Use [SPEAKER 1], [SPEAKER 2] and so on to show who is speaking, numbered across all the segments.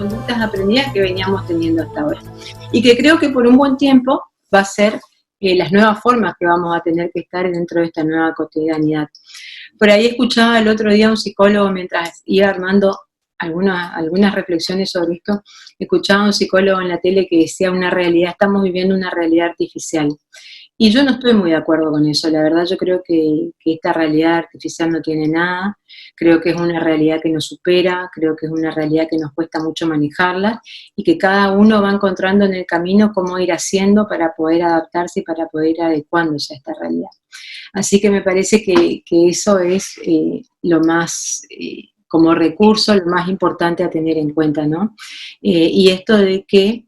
[SPEAKER 1] conductas aprendidas que veníamos teniendo hasta ahora. Y que creo que por un buen tiempo va a ser las nuevas formas que vamos a tener que estar dentro de esta nueva cotidianidad. Por ahí escuchaba el otro día a un psicólogo mientras iba armando algunas reflexiones sobre esto, escuchaba a un psicólogo en la tele que decía estamos viviendo una realidad artificial. Y yo no estoy muy de acuerdo con eso, la verdad yo creo que esta realidad artificial no tiene nada, creo que es una realidad que nos supera, creo que es una realidad que nos cuesta mucho manejarla y que cada uno va encontrando en el camino cómo ir haciendo para poder adaptarse y para poder ir adecuándose a esta realidad. Así que me parece que eso es lo más, como recurso, lo más importante a tener en cuenta, ¿no? Y esto de que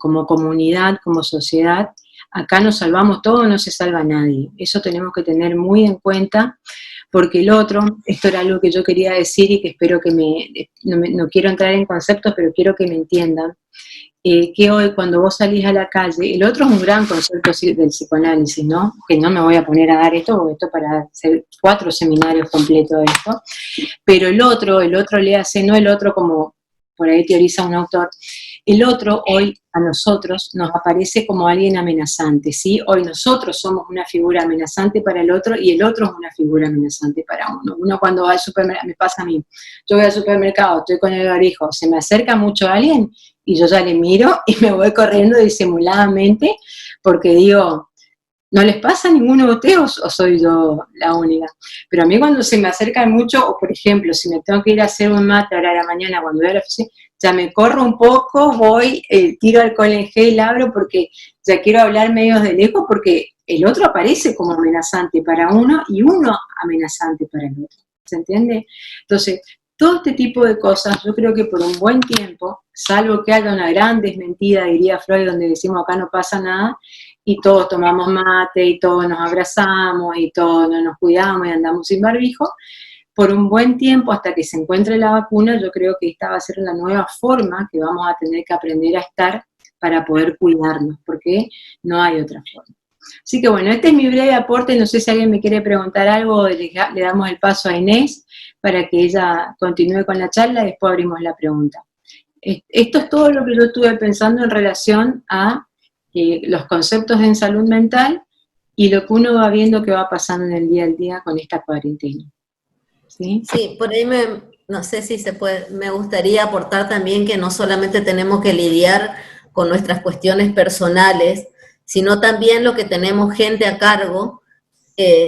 [SPEAKER 1] como comunidad, como sociedad, acá nos salvamos todos, no se salva nadie. Eso tenemos que tener muy en cuenta, porque el otro, esto era algo que yo quería decir y que espero que no quiero entrar en conceptos, pero quiero que me entiendan, que hoy cuando vos salís a la calle, el otro es un gran concepto del psicoanálisis, ¿no? Que no me voy a poner a dar esto, porque esto para hacer 4 seminarios completos de esto, pero el otro le hace, no el otro como por ahí teoriza un autor, el otro hoy a nosotros nos aparece como alguien amenazante, ¿sí? Hoy nosotros somos una figura amenazante para el otro y el otro es una figura amenazante para uno. Uno cuando va al supermercado, me pasa a mí, yo voy al supermercado, estoy con el barbijo, se me acerca mucho a alguien y yo ya le miro y me voy corriendo disimuladamente porque digo, ¿no les pasa a ninguno de ustedes o soy yo la única? Pero a mí cuando se me acercan mucho, o por ejemplo, si me tengo que ir a hacer un mate ahora a la mañana cuando voy a la oficina, ya me corro un poco, voy, tiro alcohol en gel, abro porque ya quiero hablar medio de lejos porque el otro aparece como amenazante para uno y uno amenazante para el otro. ¿Se entiende? Entonces, todo este tipo de cosas, yo creo que por un buen tiempo, salvo que haya una gran desmentida, diría Freud, donde decimos acá no pasa nada, y todos tomamos mate, y todos nos abrazamos, y todos no nos cuidamos y andamos sin barbijo, por un buen tiempo, hasta que se encuentre la vacuna, yo creo que esta va a ser la nueva forma que vamos a tener que aprender a estar para poder cuidarnos, porque no hay otra forma. Así que bueno, este es mi breve aporte, no sé si alguien me quiere preguntar algo, le damos el paso a Inés para que ella continúe con la charla y después abrimos la pregunta. Esto es todo lo que yo estuve pensando en relación a los conceptos en salud mental y lo que uno va viendo que va pasando en el día al día con esta cuarentena. ¿Sí?
[SPEAKER 2] Sí, por ahí no sé si se puede, me gustaría aportar también que no solamente tenemos que lidiar con nuestras cuestiones personales, sino también lo que tenemos gente a cargo,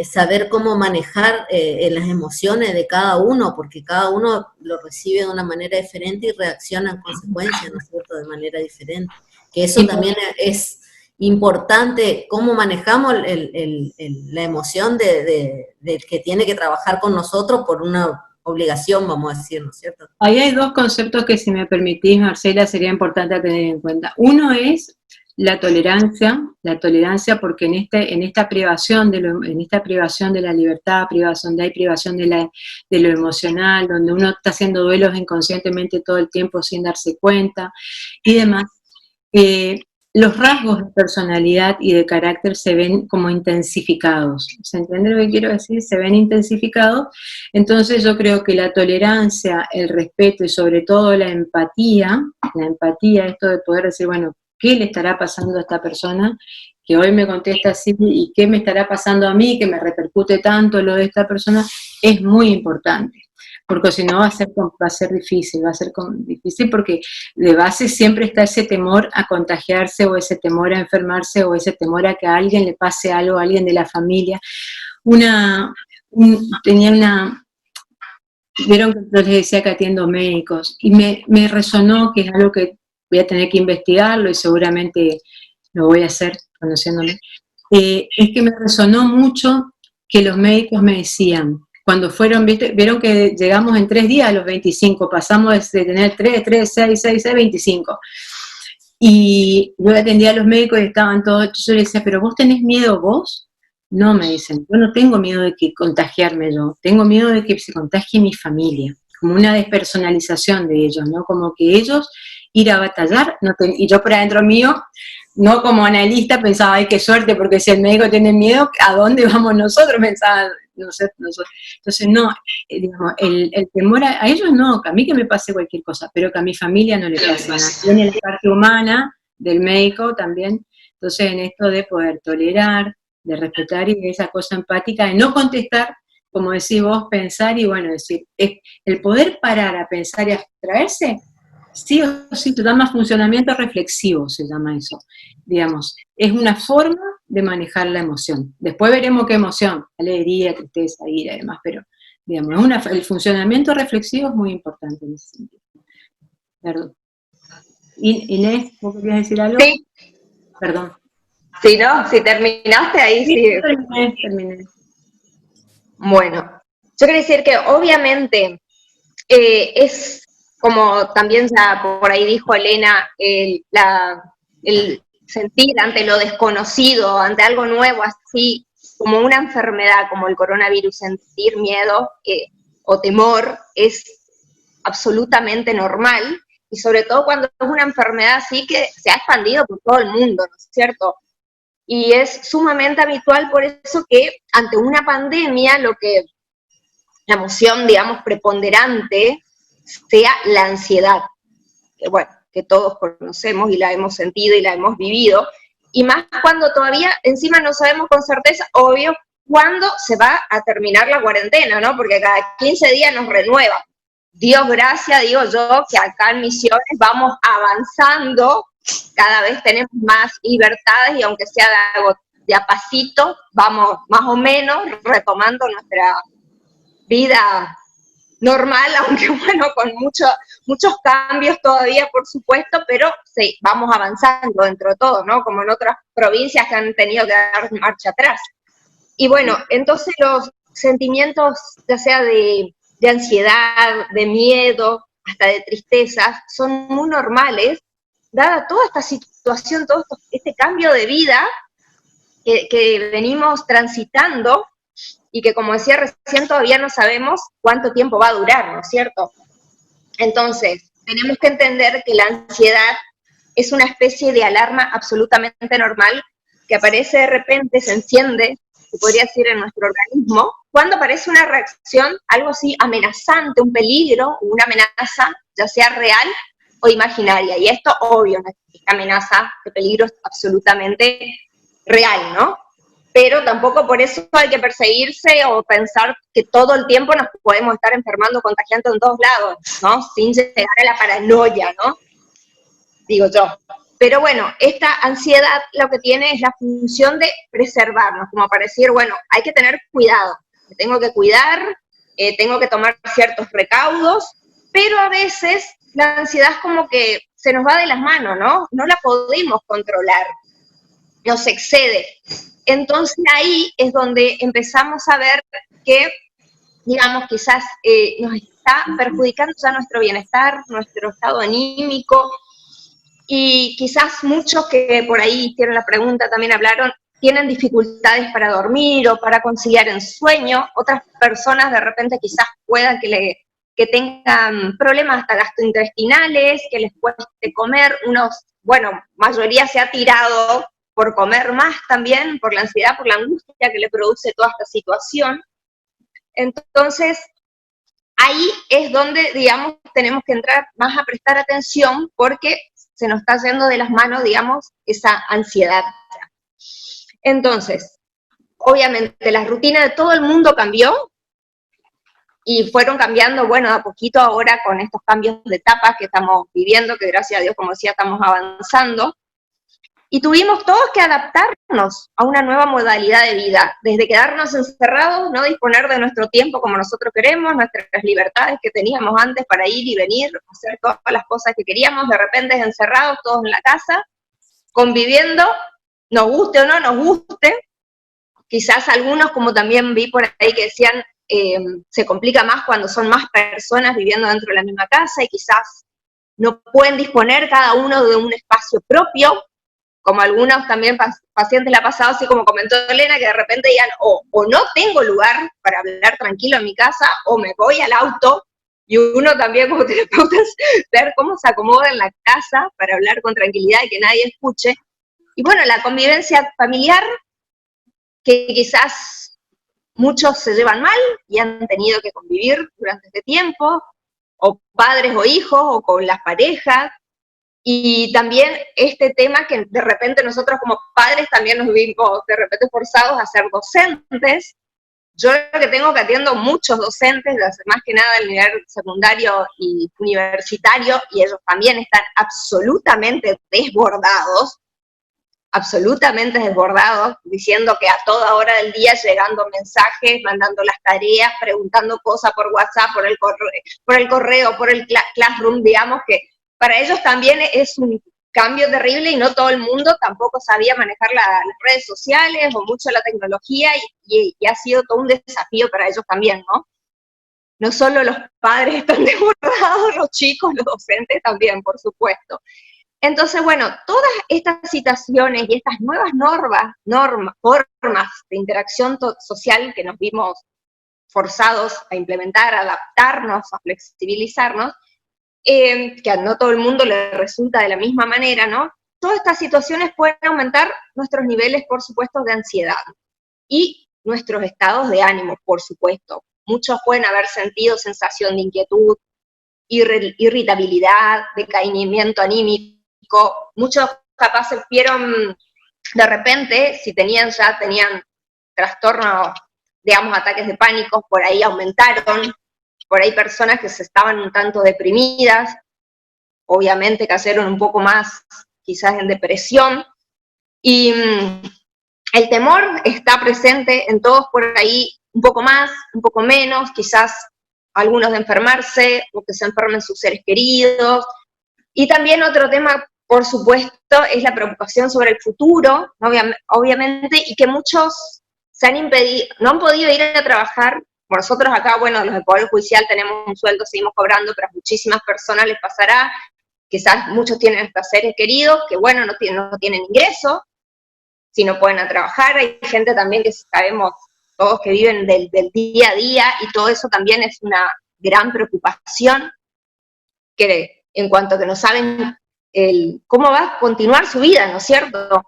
[SPEAKER 2] saber cómo manejar las emociones de cada uno, porque cada uno lo recibe de una manera diferente y reacciona en consecuencia, ¿no es cierto?, de manera diferente. Que eso también es importante, cómo manejamos la emoción del que tiene que trabajar con nosotros por una obligación, vamos a decir, ¿no es cierto?
[SPEAKER 1] Ahí hay 2 conceptos que, si me permitís, Marcela, sería importante tener en cuenta. Uno es la tolerancia porque en esta privación de la libertad, donde hay privación de lo emocional, donde uno está haciendo duelos inconscientemente todo el tiempo sin darse cuenta y demás, los rasgos de personalidad y de carácter se ven como intensificados. ¿Se entiende lo que quiero decir? Se ven intensificados. Entonces yo creo que la tolerancia, el respeto y sobre todo la empatía, esto de poder decir, bueno, ¿qué le estará pasando a esta persona que hoy me contesta así y qué me estará pasando a mí, que me repercute tanto lo de esta persona? Es muy importante. Porque si no va a ser difícil porque de base siempre está ese temor a contagiarse o ese temor a enfermarse o ese temor a que a alguien le pase algo, a alguien de la familia. Vieron que yo les decía que atiendo médicos y me resonó, que es algo que voy a tener que investigarlo y seguramente lo voy a hacer conociéndome, es que me resonó mucho que los médicos me decían, cuando vieron que llegamos en 3 días a los 25, pasamos de tener 3, 6, 25. Y yo atendía a los médicos y estaban todos, yo les decía, ¿pero vos tenés miedo vos? No, me dicen, yo no tengo miedo de que contagiarme yo, tengo miedo de que se contagie mi familia, como una despersonalización de ellos, ¿no? Como que ellos ir a batallar, y yo por adentro mío, no como analista pensaba, ay, qué suerte, porque si el médico tiene miedo, ¿a dónde vamos nosotros? Pensaba, Entonces no, digamos, el temor a ellos no, que a mí que me pase cualquier cosa, pero que a mi familia no le pase nada. Tiene la parte humana del médico también, entonces en esto de poder tolerar, de respetar y de esa cosa empática, de no contestar, como decís vos, pensar y bueno, decir, el poder parar a pensar y abstraerse, sí o sí, te da más funcionamiento reflexivo, se llama eso, digamos, es una forma de manejar la emoción. Después veremos qué emoción, alegría, tristeza, ira y demás, pero, digamos, el funcionamiento reflexivo es muy importante en ese sentido. Perdón. Inés, ¿vos querías decir algo?
[SPEAKER 3] Sí.
[SPEAKER 1] Perdón.
[SPEAKER 3] Si no, si terminaste ahí, sí.
[SPEAKER 1] Terminé.
[SPEAKER 3] Bueno, yo quería decir que obviamente es como también ya por ahí dijo Elena, el sentir ante lo desconocido, ante algo nuevo, así como una enfermedad como el coronavirus, sentir miedo o temor es absolutamente normal, y sobre todo cuando es una enfermedad así que se ha expandido por todo el mundo, ¿no es cierto? Y es sumamente habitual por eso que ante una pandemia la emoción, digamos, preponderante sea la ansiedad, que bueno, que todos conocemos y la hemos sentido y la hemos vivido, y más cuando todavía encima no sabemos con certeza, obvio, cuándo se va a terminar la cuarentena, ¿no? Porque cada 15 días nos renueva. Dios gracias, digo yo, que acá en Misiones vamos avanzando, cada vez tenemos más libertades y aunque sea de a pasito, vamos más o menos retomando nuestra vida normal, aunque bueno, con muchos cambios todavía, por supuesto, pero sí, vamos avanzando dentro de todo, ¿no? Como en otras provincias que han tenido que dar marcha atrás. Y bueno, entonces los sentimientos, ya sea de ansiedad, de miedo, hasta de tristeza, son muy normales, dada toda esta situación, todo este cambio de vida que venimos transitando y que, como decía recién, todavía no sabemos cuánto tiempo va a durar, ¿no es cierto? Entonces, tenemos que entender que la ansiedad es una especie de alarma absolutamente normal que aparece de repente, se enciende, se podría decir, en nuestro organismo, cuando aparece una reacción, algo así amenazante, un peligro, una amenaza, ya sea real o imaginaria. Y esto, obvio, esta amenaza, este peligro es absolutamente real, ¿no? Pero tampoco por eso hay que perseguirse o pensar que todo el tiempo nos podemos estar enfermando, contagiando en todos lados, ¿no? Sin llegar a la paranoia, ¿no? Digo yo. Pero bueno, esta ansiedad lo que tiene es la función de preservarnos, como para decir, bueno, hay que tener cuidado, me tengo que cuidar, tengo que tomar ciertos recaudos, pero a veces la ansiedad es como que se nos va de las manos, ¿no? No la podemos controlar, nos excede. Entonces ahí es donde empezamos a ver que, digamos, quizás nos está perjudicando ya nuestro bienestar, nuestro estado anímico, y quizás muchos que por ahí hicieron la pregunta, también hablaron, tienen dificultades para dormir o para conciliar el sueño. Otras personas de repente quizás puedan que tengan problemas hasta gastrointestinales, que les cueste comer. Bueno, mayoría se ha tirado por comer más también, por la ansiedad, por la angustia que le produce toda esta situación. Entonces, ahí es donde, digamos, tenemos que entrar más a prestar atención porque se nos está yendo de las manos, digamos, esa ansiedad. Entonces, obviamente, la rutina de todo el mundo cambió y fueron cambiando, bueno, a poquito ahora con estos cambios de etapas que estamos viviendo, que gracias a Dios, como decía, estamos avanzando. Y tuvimos todos que adaptarnos a una nueva modalidad de vida, desde quedarnos encerrados, no disponer de nuestro tiempo como nosotros queremos, nuestras libertades que teníamos antes para ir y venir, hacer todas las cosas que queríamos, de repente encerrados todos en la casa, conviviendo, nos guste o no nos guste. Quizás algunos, como también vi por ahí que decían, se complica más cuando son más personas viviendo dentro de la misma casa y quizás no pueden disponer cada uno de un espacio propio, como algunos también pacientes le ha pasado, así como comentó Elena, que de repente digan, o no tengo lugar para hablar tranquilo en mi casa, o me voy al auto, y uno también como terapeuta ver cómo se acomoda en la casa para hablar con tranquilidad y que nadie escuche. Y bueno, la convivencia familiar, que quizás muchos se llevan mal y han tenido que convivir durante este tiempo, o padres o hijos, o con las parejas, y también este tema que de repente nosotros como padres también nos vimos de repente forzados a ser docentes. Yo lo que tengo que atiendo muchos docentes, más que nada el nivel secundario y universitario, y ellos también están absolutamente desbordados, diciendo que a toda hora del día llegando mensajes, mandando las tareas, preguntando cosas por WhatsApp, por el correo, por el Classroom, digamos que para ellos también es un cambio terrible y no todo el mundo tampoco sabía manejar las redes sociales o mucho la tecnología y ha sido todo un desafío para ellos también, ¿no? No solo los padres están desbordados, los chicos, los docentes también, por supuesto. Entonces, bueno, todas estas situaciones y estas nuevas formas de interacción social que nos vimos forzados a implementar, a adaptarnos, a flexibilizarnos, que a no todo el mundo le resulta de la misma manera, ¿no? Todas estas situaciones pueden aumentar nuestros niveles, por supuesto, de ansiedad y nuestros estados de ánimo, por supuesto. Muchos pueden haber sentido sensación de inquietud, irritabilidad, decaimiento anímico. Muchos capaz vieron de repente, si tenían trastornos, digamos, ataques de pánico, por ahí aumentaron. Por ahí personas que se estaban un tanto deprimidas, obviamente cayeron un poco más quizás en depresión, y el temor está presente en todos por ahí, un poco más, un poco menos, quizás algunos de enfermarse, o que se enfermen sus seres queridos, y también otro tema, por supuesto, es la preocupación sobre el futuro, obviamente, y que muchos no han podido ir a trabajar. Nosotros acá, bueno, los del Poder Judicial tenemos un sueldo, seguimos cobrando, pero a muchísimas personas les pasará, quizás muchos tienen hasta seres queridos, que bueno, no tienen ingreso, si no pueden a trabajar, hay gente también que sabemos todos que viven del día a día, y todo eso también es una gran preocupación, que en cuanto a que no saben cómo va a continuar su vida, ¿no es cierto?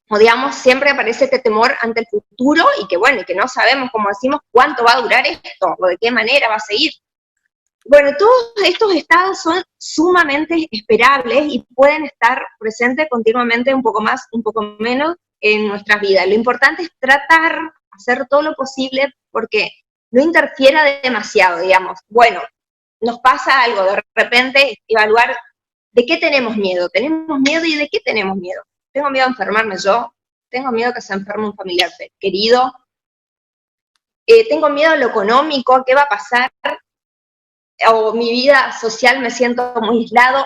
[SPEAKER 3] O digamos, siempre aparece este temor ante el futuro y que bueno, y que no sabemos, como decimos, cuánto va a durar esto, o de qué manera va a seguir. Bueno, todos estos estados son sumamente esperables y pueden estar presentes continuamente, un poco más, un poco menos, en nuestras vidas. Lo importante es tratar, hacer todo lo posible porque no interfiera demasiado, digamos. Bueno, nos pasa algo, de repente evaluar de qué tenemos miedo. ¿Tenemos miedo y de qué tenemos miedo? Tengo miedo a enfermarme yo, tengo miedo que se enferme un familiar querido, tengo miedo a lo económico, ¿qué va a pasar? O mi vida social me siento muy aislado.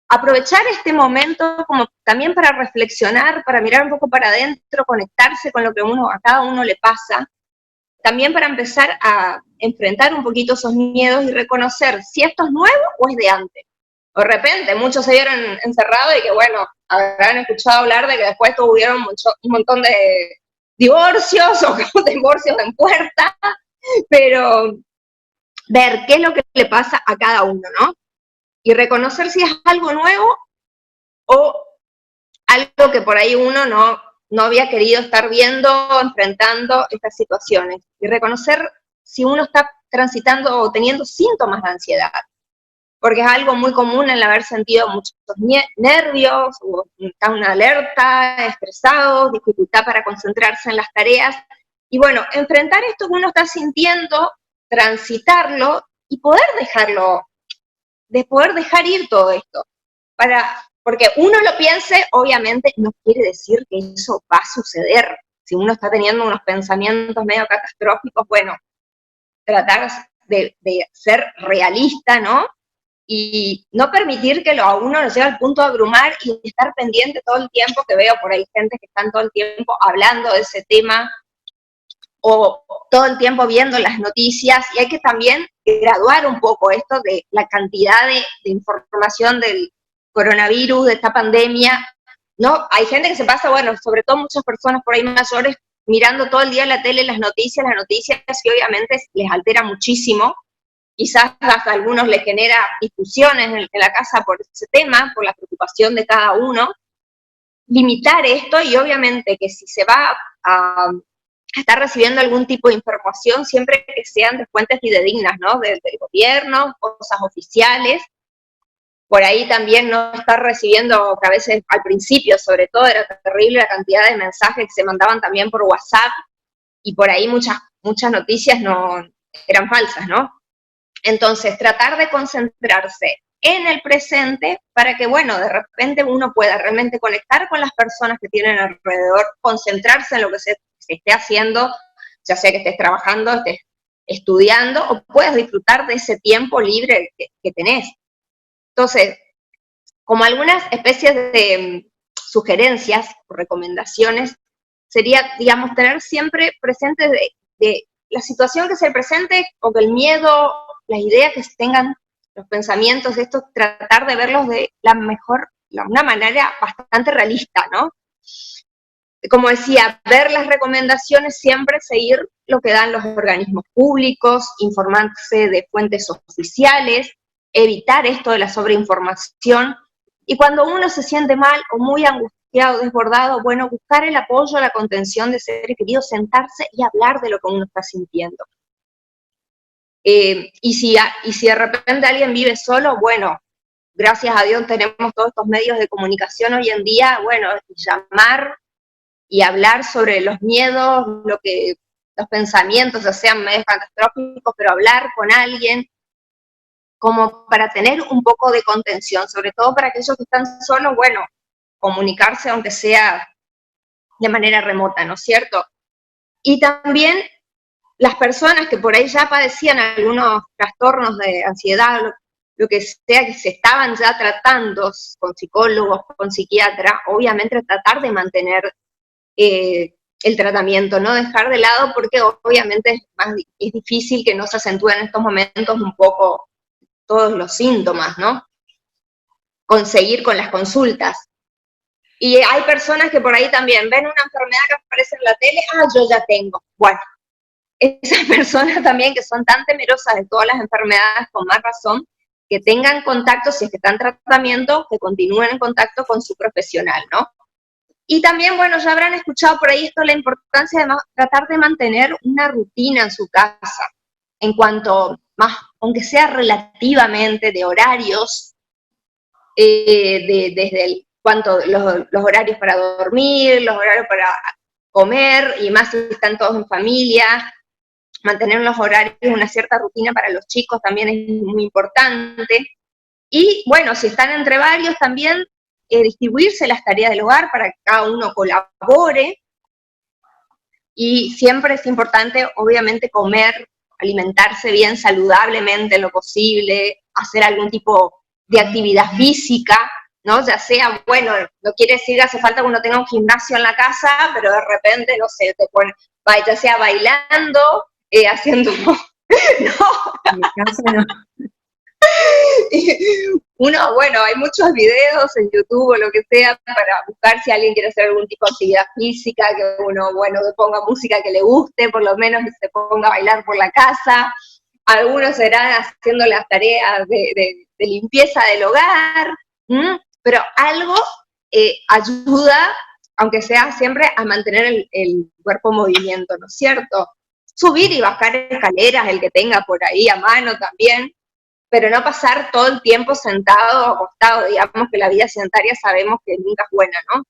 [SPEAKER 3] Aprovechar este momento como también para reflexionar, para mirar un poco para adentro, conectarse con lo que a cada uno le pasa, también para empezar a enfrentar un poquito esos miedos y reconocer si esto es nuevo o es de antes. De repente, muchos se vieron encerrados y que, bueno, habrán escuchado hablar de que después tuvieron un montón de divorcios o divorcios en puerta, pero ver qué es lo que le pasa a cada uno, ¿no? Y reconocer si es algo nuevo o algo que por ahí uno no había querido estar viendo, enfrentando estas situaciones. Y reconocer si uno está transitando o teniendo síntomas de ansiedad, porque es algo muy común el haber sentido muchos nervios, o está una alerta, estresado, dificultad para concentrarse en las tareas, y bueno, enfrentar esto que uno está sintiendo, transitarlo, y poder dejar ir todo esto, porque uno lo piense, obviamente no quiere decir que eso va a suceder. Si uno está teniendo unos pensamientos medio catastróficos, bueno, tratar de ser realista, ¿no? Y no permitir que a uno lo lleve al punto de abrumar y estar pendiente todo el tiempo, que veo por ahí gente que están todo el tiempo hablando de ese tema o todo el tiempo viendo las noticias, y hay que también graduar un poco esto de la cantidad de información del coronavirus, de esta pandemia, ¿no? Hay gente que se pasa, bueno, sobre todo muchas personas por ahí mayores, mirando todo el día la tele, las noticias, y obviamente les altera muchísimo. Quizás hasta a algunos les genera discusiones en la casa por ese tema, por la preocupación de cada uno. Limitar esto, y obviamente que si se va a estar recibiendo algún tipo de información, siempre que sean de fuentes fidedignas, ¿no? Del gobierno, cosas oficiales. Por ahí también no estar recibiendo, que a veces al principio sobre todo era terrible la cantidad de mensajes que se mandaban también por WhatsApp, y por ahí muchas noticias no eran falsas, ¿no? Entonces, tratar de concentrarse en el presente para que, bueno, de repente uno pueda realmente conectar con las personas que tienen alrededor, concentrarse en lo que se esté haciendo, ya sea que estés trabajando, estés estudiando, o puedas disfrutar de ese tiempo libre que tenés. Entonces, como algunas especies de sugerencias o recomendaciones, sería, digamos, tener siempre presente de la situación que se presente, o que el miedo, las ideas que se tengan, los pensamientos, esto, tratar de verlos de una manera bastante realista, ¿no? Como decía, ver las recomendaciones, siempre seguir lo que dan los organismos públicos, informarse de fuentes oficiales, evitar esto de la sobreinformación, y cuando uno se siente mal o muy angustiado, desbordado, bueno, buscar el apoyo, la contención de seres queridos, sentarse y hablar de lo que uno está sintiendo. Y si de repente alguien vive solo, bueno, gracias a Dios tenemos todos estos medios de comunicación hoy en día, bueno, llamar y hablar sobre los miedos, los pensamientos, o sean medios catastróficos, pero hablar con alguien, como para tener un poco de contención, sobre todo para aquellos que están solos, bueno, comunicarse aunque sea de manera remota, ¿no es cierto? Y también las personas que por ahí ya padecían algunos trastornos de ansiedad, lo que sea, que se estaban ya tratando con psicólogos, con psiquiatra, obviamente tratar de mantener el tratamiento, no dejar de lado, porque obviamente es difícil que no se acentúen en estos momentos un poco todos los síntomas, ¿no? Conseguir con las consultas. Y hay personas que por ahí también ven una enfermedad que aparece en la tele, yo ya tengo. Bueno, esas personas también que son tan temerosas de todas las enfermedades, con más razón, que tengan contacto, si es que están en tratamiento, que continúen en contacto con su profesional, ¿no? Y también, bueno, ya habrán escuchado por ahí esto, la importancia de tratar de mantener una rutina en su casa, en cuanto, más, aunque sea relativamente, de horarios, los horarios para dormir, los horarios para comer, y más si están todos en familia, mantener los horarios, una cierta rutina para los chicos también es muy importante. Y bueno, si están entre varios también, distribuirse las tareas del hogar para que cada uno colabore. Y siempre es importante, obviamente, comer, alimentarse bien, saludablemente en lo posible, hacer algún tipo de actividad física, ¿no? Ya sea, bueno, no quiere decir que hace falta que uno tenga un gimnasio en la casa, pero de repente, no sé, te pone, ya sea bailando, haciendo, no.
[SPEAKER 1] En mi caso no.
[SPEAKER 3] Uno, bueno, hay muchos videos en YouTube o lo que sea para buscar si alguien quiere hacer algún tipo de actividad física, que uno, bueno, que ponga música que le guste, por lo menos que se ponga a bailar por la casa. Algunos serán haciendo las tareas de limpieza del hogar, pero algo ayuda, aunque sea siempre, a mantener el cuerpo en movimiento, ¿no es cierto? Subir y bajar escaleras, el que tenga por ahí a mano también, pero no pasar todo el tiempo sentado o acostado. Digamos que la vida sedentaria sabemos que nunca es buena, ¿no?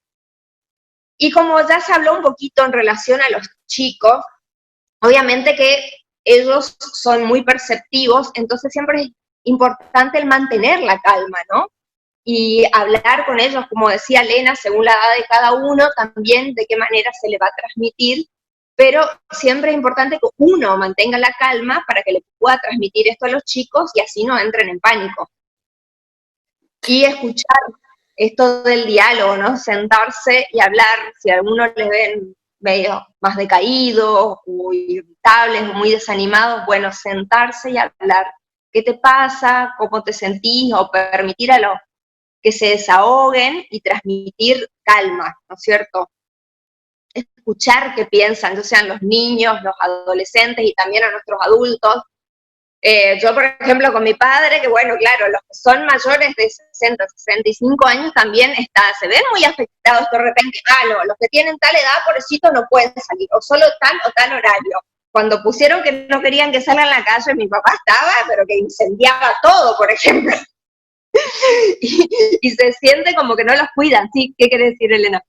[SPEAKER 3] Y como ya se habló un poquito en relación a los chicos, obviamente que ellos son muy perceptivos, entonces siempre es importante el mantener la calma, ¿no? Y hablar con ellos, como decía Lena, según la edad de cada uno, también de qué manera se le va a transmitir, pero siempre es importante que uno mantenga la calma para que le pueda transmitir esto a los chicos y así no entren en pánico. Y escuchar esto del diálogo, ¿no? Sentarse y hablar, si a algunos les ven medio más decaídos, muy irritables, muy desanimados, bueno, sentarse y hablar. ¿Qué te pasa? ¿Cómo te sentís? O permitir a los que se desahoguen y transmitir calma, ¿no es cierto? Escuchar qué piensan, ya sean los niños, los adolescentes y también a nuestros adultos, Yo, por ejemplo, con mi padre, que bueno, claro, los que son mayores de 60, 65 años también se ven muy afectados de repente. No, los que tienen tal edad, pobrecitos, no pueden salir, o solo tal o tal horario. Cuando pusieron que no querían que salgan a la calle, mi papá estaba, pero que incendiaba todo, por ejemplo. y se siente como que no los cuidan. ¿Sí? ¿Qué quiere decir, Elena?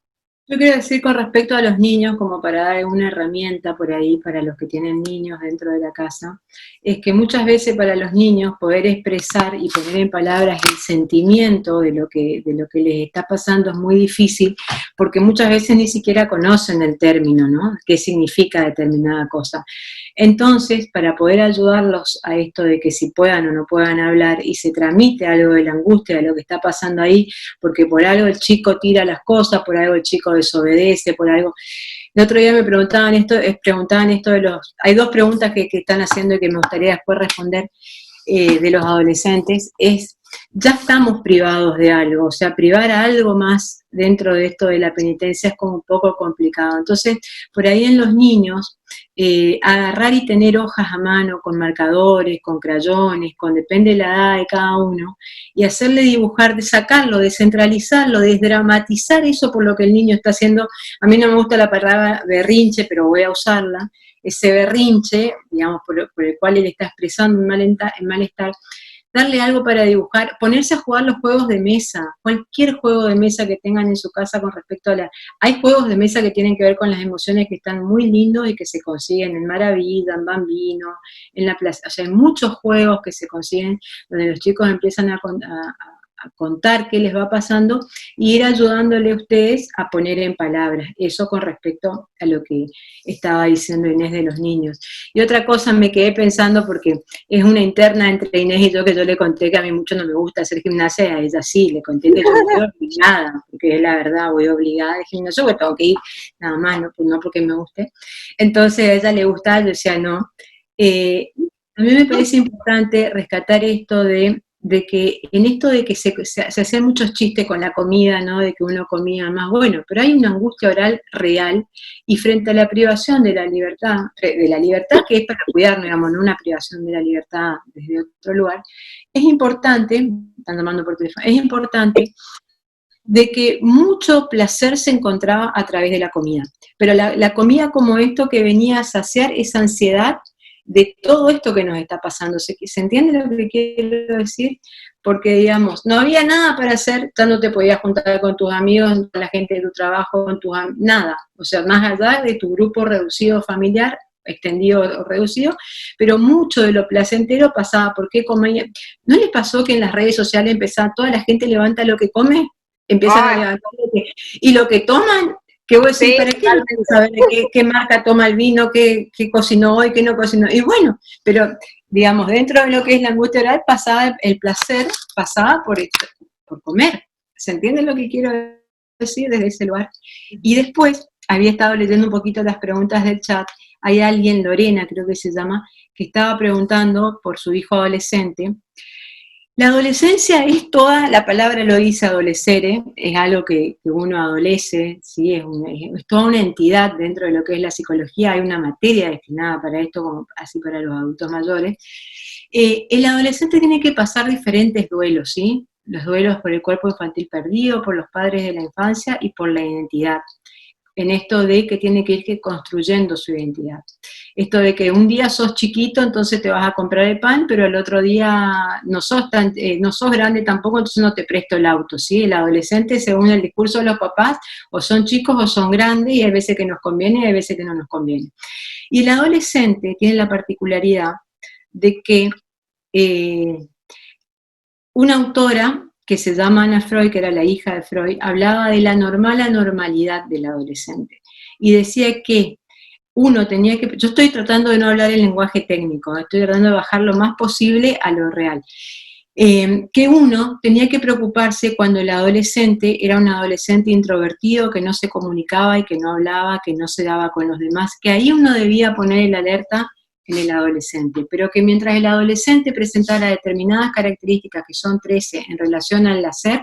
[SPEAKER 1] Yo quiero decir con respecto a los niños, como para dar una herramienta por ahí para los que tienen niños dentro de la casa, es que muchas veces para los niños poder expresar y poner en palabras el sentimiento de lo que les está pasando es muy difícil, porque muchas veces ni siquiera conocen el término, ¿no? ¿Qué significa determinada cosa? Entonces, para poder ayudarlos a esto de que si puedan o no puedan hablar y se transmite algo de la angustia de lo que está pasando ahí, porque por algo el chico tira las cosas, por algo el chico desobedece, por algo. El otro día me preguntaban esto de los... Hay dos preguntas que están haciendo y que me gustaría después responder de los adolescentes, ya estamos privados de algo, o sea, privar a algo más dentro de esto de la penitencia es como un poco complicado. Entonces, por ahí en los niños, agarrar y tener hojas a mano con marcadores, con crayones, depende de la edad de cada uno, y hacerle dibujar, de sacarlo, descentralizarlo, desdramatizar eso por lo que el niño está haciendo. A mí no me gusta la palabra berrinche, pero voy a usarla. Ese berrinche, digamos, por el cual él está expresando un malestar, darle algo para dibujar, ponerse a jugar los juegos de mesa, cualquier juego de mesa que tengan en su casa con respecto a Hay juegos de mesa que tienen que ver con las emociones que están muy lindos y que se consiguen en Maravilla, en Bambino, en la plaza. O sea, hay muchos juegos que se consiguen donde los chicos empiezan a contar qué les va pasando y ir ayudándole a ustedes a poner en palabras. Eso con respecto a lo que estaba diciendo Inés de los niños. Y otra cosa me quedé pensando, porque es una interna entre Inés y yo, que yo le conté que a mí mucho no me gusta hacer gimnasia, y a ella sí, le conté que yo voy obligada, porque es la verdad, voy obligada de gimnasio, porque tengo que ir nada más, no porque me guste. Entonces a ella le gustaba, yo decía no. A mí me parece importante rescatar esto de que en esto de que se hacían muchos chistes con la comida, ¿no? De que uno comía más, bueno, pero hay una angustia oral real, y frente a la privación de la libertad que es para cuidarnos, digamos, no una privación de la libertad desde otro lugar, es importante, están llamando por teléfono, es importante de que mucho placer se encontraba a través de la comida, pero la comida como esto que venía a saciar esa ansiedad de todo esto que nos está pasando. ¿Se entiende lo que quiero decir? Porque, digamos, no había nada para hacer, ya no te podías juntar con tus amigos, con la gente de tu trabajo, nada. O sea, más allá de tu grupo reducido familiar, extendido o reducido, pero mucho de lo placentero pasaba por qué comía. ¿No les pasó que en las redes sociales toda la gente levanta lo que come? Empiezan a levantar y lo que toman, que vos decís, ¿para qué saber qué marca toma el vino, qué cocinó hoy, qué no cocinó? Y bueno, pero digamos, dentro de lo que es la angustia oral, el placer pasaba por comer. ¿Se entiende lo que quiero decir desde ese lugar? Y después, había estado leyendo un poquito las preguntas del chat, hay alguien, Lorena creo que se llama, que estaba preguntando por su hijo adolescente. La adolescencia es toda, la palabra lo dice adolescere, es algo que uno adolece, ¿sí? Es toda una entidad dentro de lo que es la psicología, hay una materia destinada para esto, como así para los adultos mayores. El adolescente tiene que pasar diferentes duelos, ¿sí? Los duelos por el cuerpo infantil perdido, por los padres de la infancia y por la identidad. En esto de que tiene que ir construyendo su identidad. Esto de que un día sos chiquito, entonces te vas a comprar el pan, pero el otro día no sos grande tampoco, entonces no te presto el auto, ¿sí? El adolescente, según el discurso de los papás, o son chicos o son grandes, y hay veces que nos conviene y hay veces que no nos conviene. Y el adolescente tiene la particularidad de que una autora que se llama Anna Freud, que era la hija de Freud, hablaba de la anormalidad del adolescente. Y decía que uno tenía que... Yo estoy tratando de no hablar el lenguaje técnico, estoy tratando de bajar lo más posible a lo real. Que uno tenía que preocuparse cuando el adolescente era un adolescente introvertido, que no se comunicaba y que no hablaba, que no se daba con los demás, que ahí uno debía poner el alerta en el adolescente, pero que mientras el adolescente presentara determinadas características, que son 13, en relación al hacer,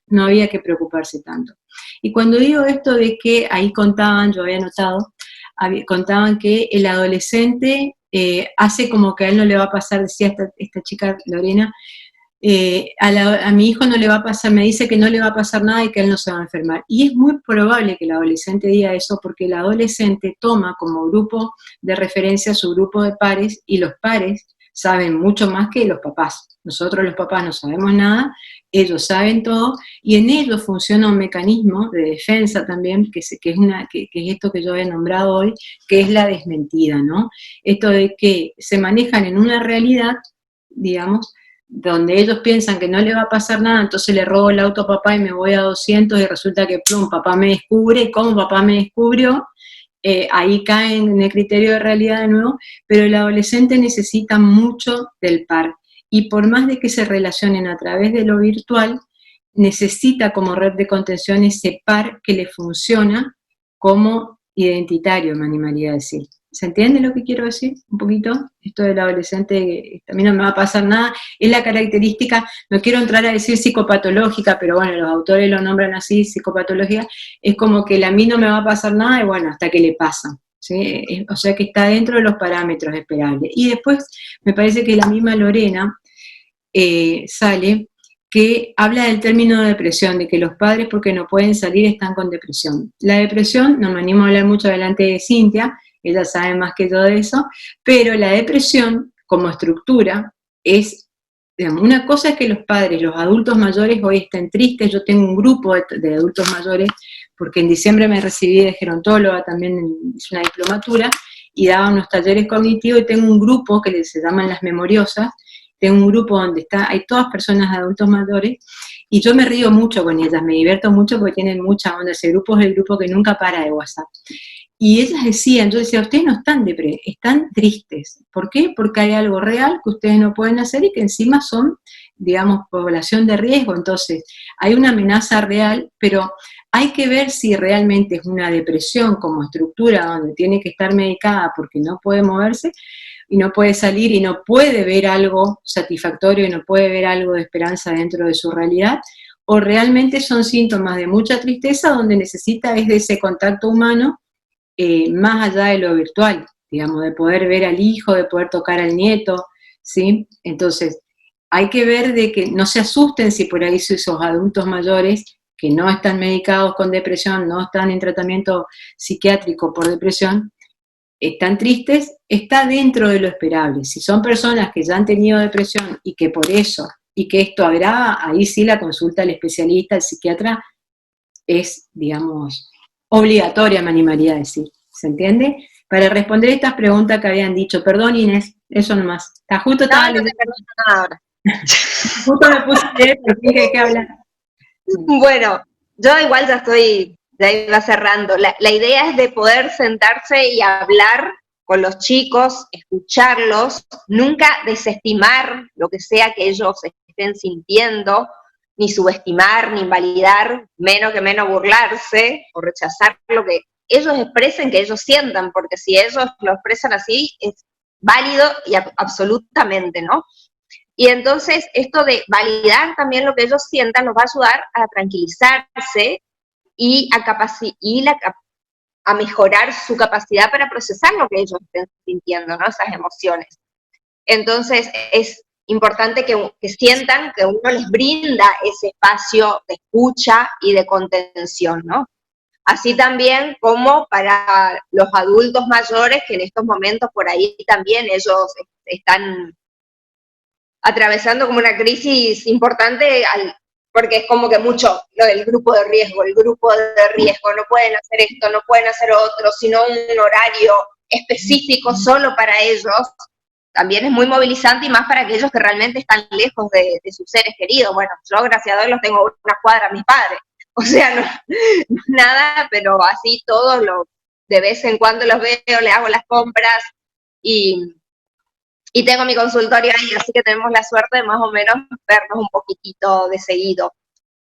[SPEAKER 1] no había que preocuparse tanto. Y cuando digo esto de que ahí contaban, yo había notado, contaban que el adolescente hace como que a él no le va a pasar, decía esta chica Lorena, a mi hijo no le va a pasar, me dice que no le va a pasar nada y que él no se va a enfermar. Y es muy probable que el adolescente diga eso porque el adolescente toma como grupo de referencia su grupo de pares y los pares saben mucho más que los papás. Nosotros los papás no sabemos nada, ellos saben todo y en ellos funciona un mecanismo de defensa también, que es esto que yo he nombrado hoy, que es la desmentida, ¿no? Esto de que se manejan en una realidad, digamos, donde ellos piensan que no le va a pasar nada, entonces le robo el auto a papá y me voy a 200 y resulta que plum, papá me descubre, y como papá me descubrió, ahí caen en el criterio de realidad de nuevo, pero el adolescente necesita mucho del par, y por más de que se relacionen a través de lo virtual, necesita como red de contención ese par que le funciona como identitario, me animaría a decir. ¿Se entiende lo que quiero decir? Un poquito, esto del adolescente, a mí no me va a pasar nada, es la característica, no quiero entrar a decir psicopatológica, pero bueno, los autores lo nombran así, psicopatología, es como que a mí no me va a pasar nada y bueno, hasta que le pasa, ¿sí? O sea que está dentro de los parámetros esperables. Y después me parece que la misma Lorena sale que habla del término de depresión, de que los padres porque no pueden salir están con depresión. La depresión, no me animo a hablar mucho delante de Cintia, ella sabe más que todo eso, pero la depresión como estructura es, digamos, una cosa es que los padres, los adultos mayores hoy estén tristes, yo tengo un grupo de adultos mayores, porque en diciembre me recibí de gerontóloga, también hice una diplomatura, y daba unos talleres cognitivos, y tengo un grupo que se llaman Las Memoriosas, tengo un grupo donde hay todas personas de adultos mayores, y yo me río mucho con ellas, me divierto mucho porque tienen mucha onda, ese grupo es el grupo que nunca para de WhatsApp. Y ellas decían, yo decía, ustedes no están están tristes. ¿Por qué? Porque hay algo real que ustedes no pueden hacer y que encima son, digamos, población de riesgo. Entonces, hay una amenaza real, pero hay que ver si realmente es una depresión como estructura donde tiene que estar medicada porque no puede moverse y no puede salir y no puede ver algo satisfactorio y no puede ver algo de esperanza dentro de su realidad, o realmente son síntomas de mucha tristeza donde necesita es de ese contacto humano más allá de lo virtual, digamos, de poder ver al hijo, de poder tocar al nieto, ¿sí? Entonces, hay que ver de que no se asusten si por ahí esos adultos mayores que no están medicados con depresión, no están en tratamiento psiquiátrico por depresión, están tristes, está dentro de lo esperable. Si son personas que ya han tenido depresión y que por eso, y que esto agrava, ahí sí la consulta al especialista, al psiquiatra, es, digamos, obligatoria, me animaría a decir. ¿Se entiende? Para responder estas preguntas que habían dicho, perdón Inés, eso nomás. Está justo estaba
[SPEAKER 3] no te perdono nada ahora.
[SPEAKER 1] Justo me puse a leer, pero dije que hablar.
[SPEAKER 3] Bueno, yo igual ya iba cerrando. La idea es de poder sentarse y hablar con los chicos, escucharlos, nunca desestimar lo que sea que ellos estén sintiendo, ni subestimar, ni invalidar, menos burlarse o rechazar lo que ellos expresen, que ellos sientan, porque si ellos lo expresan así, es válido y absolutamente, ¿no? Y entonces esto de validar también lo que ellos sientan los va a ayudar a tranquilizarse y a mejorar su capacidad para procesar lo que ellos estén sintiendo, ¿no? Esas emociones. Entonces es importante que sientan que uno les brinda ese espacio de escucha y de contención, ¿no? Así también como para los adultos mayores, que en estos momentos por ahí también ellos están atravesando como una crisis importante, porque es como que mucho lo del grupo de riesgo, no pueden hacer esto, no pueden hacer otro, sino un horario específico solo para ellos, también es muy movilizante y más para aquellos que realmente están lejos de sus seres queridos. Bueno, yo gracias a Dios los tengo una cuadra a mis padres, o sea, no nada, pero así todos de vez en cuando los veo, les hago las compras y tengo mi consultorio ahí, así que tenemos la suerte de más o menos vernos un poquitito de seguido.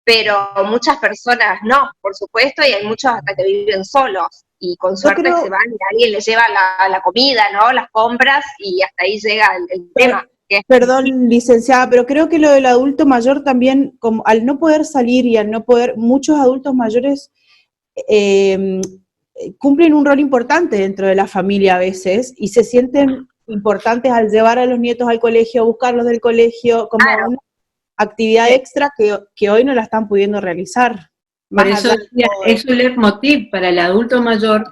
[SPEAKER 3] Pero muchas personas no, por supuesto, y hay muchos hasta que viven solos, y con suerte se van y alguien les lleva la comida, ¿no? Las compras, y hasta ahí llega el tema.
[SPEAKER 4] Perdón, licenciada, pero creo que lo del adulto mayor también, como al no poder salir y al no poder, muchos adultos mayores cumplen un rol importante dentro de la familia a veces y se sienten importantes al llevar a los nietos al colegio, buscarlos del colegio, como
[SPEAKER 3] Claro.
[SPEAKER 4] una actividad extra que hoy no la están pudiendo realizar.
[SPEAKER 1] Por
[SPEAKER 4] Más
[SPEAKER 1] eso
[SPEAKER 4] allá de
[SPEAKER 1] decía,
[SPEAKER 4] todo.
[SPEAKER 1] es un leitmotiv para el adulto mayor,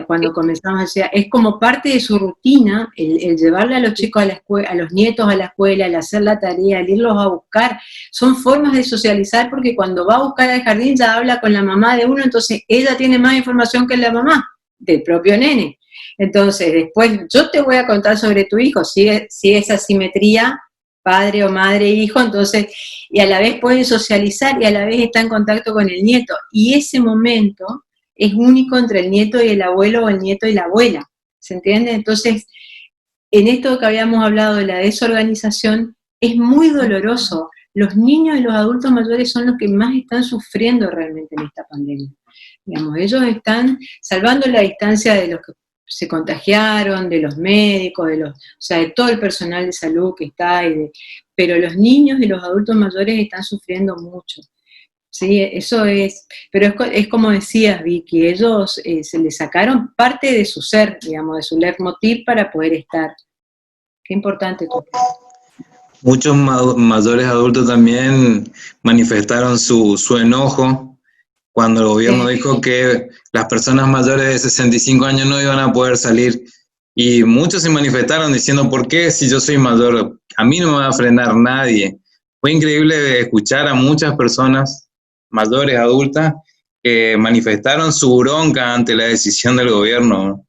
[SPEAKER 1] cuando comenzamos a decir, es como parte de su rutina el llevarle a los chicos a la escuela, a los nietos a la escuela, el hacer la tarea, el irlos a buscar. Son formas de socializar porque cuando va a buscar al jardín ya habla con la mamá de uno, entonces ella tiene más información que la mamá del propio nene. Entonces, después yo te voy a contar sobre tu hijo, si esa simetría, padre o madre e hijo, entonces, y a la vez pueden socializar y a la vez está en contacto con el nieto. Y ese momento es único entre el nieto y el abuelo o el nieto y la abuela, ¿se entiende? Entonces, en esto que habíamos hablado de la desorganización, es muy doloroso. Los niños y los adultos mayores son los que más están sufriendo realmente en esta pandemia. Digamos, ellos están salvando la distancia de los que se contagiaron, de los médicos, o sea, de todo el personal de salud que está, pero los niños y los adultos mayores están sufriendo mucho. Sí, eso es, pero es como decías, Vicky, ellos se les sacaron parte de su ser, digamos, de su leitmotiv para poder estar. Qué importante tú.
[SPEAKER 5] Muchos mayores adultos también manifestaron su enojo cuando el gobierno dijo que las personas mayores de 65 años no iban a poder salir. Y muchos se manifestaron diciendo, ¿por qué si yo soy mayor? A mí no me va a frenar nadie. Fue increíble escuchar a muchas personas mayores, adultas, que manifestaron su bronca ante la decisión del gobierno,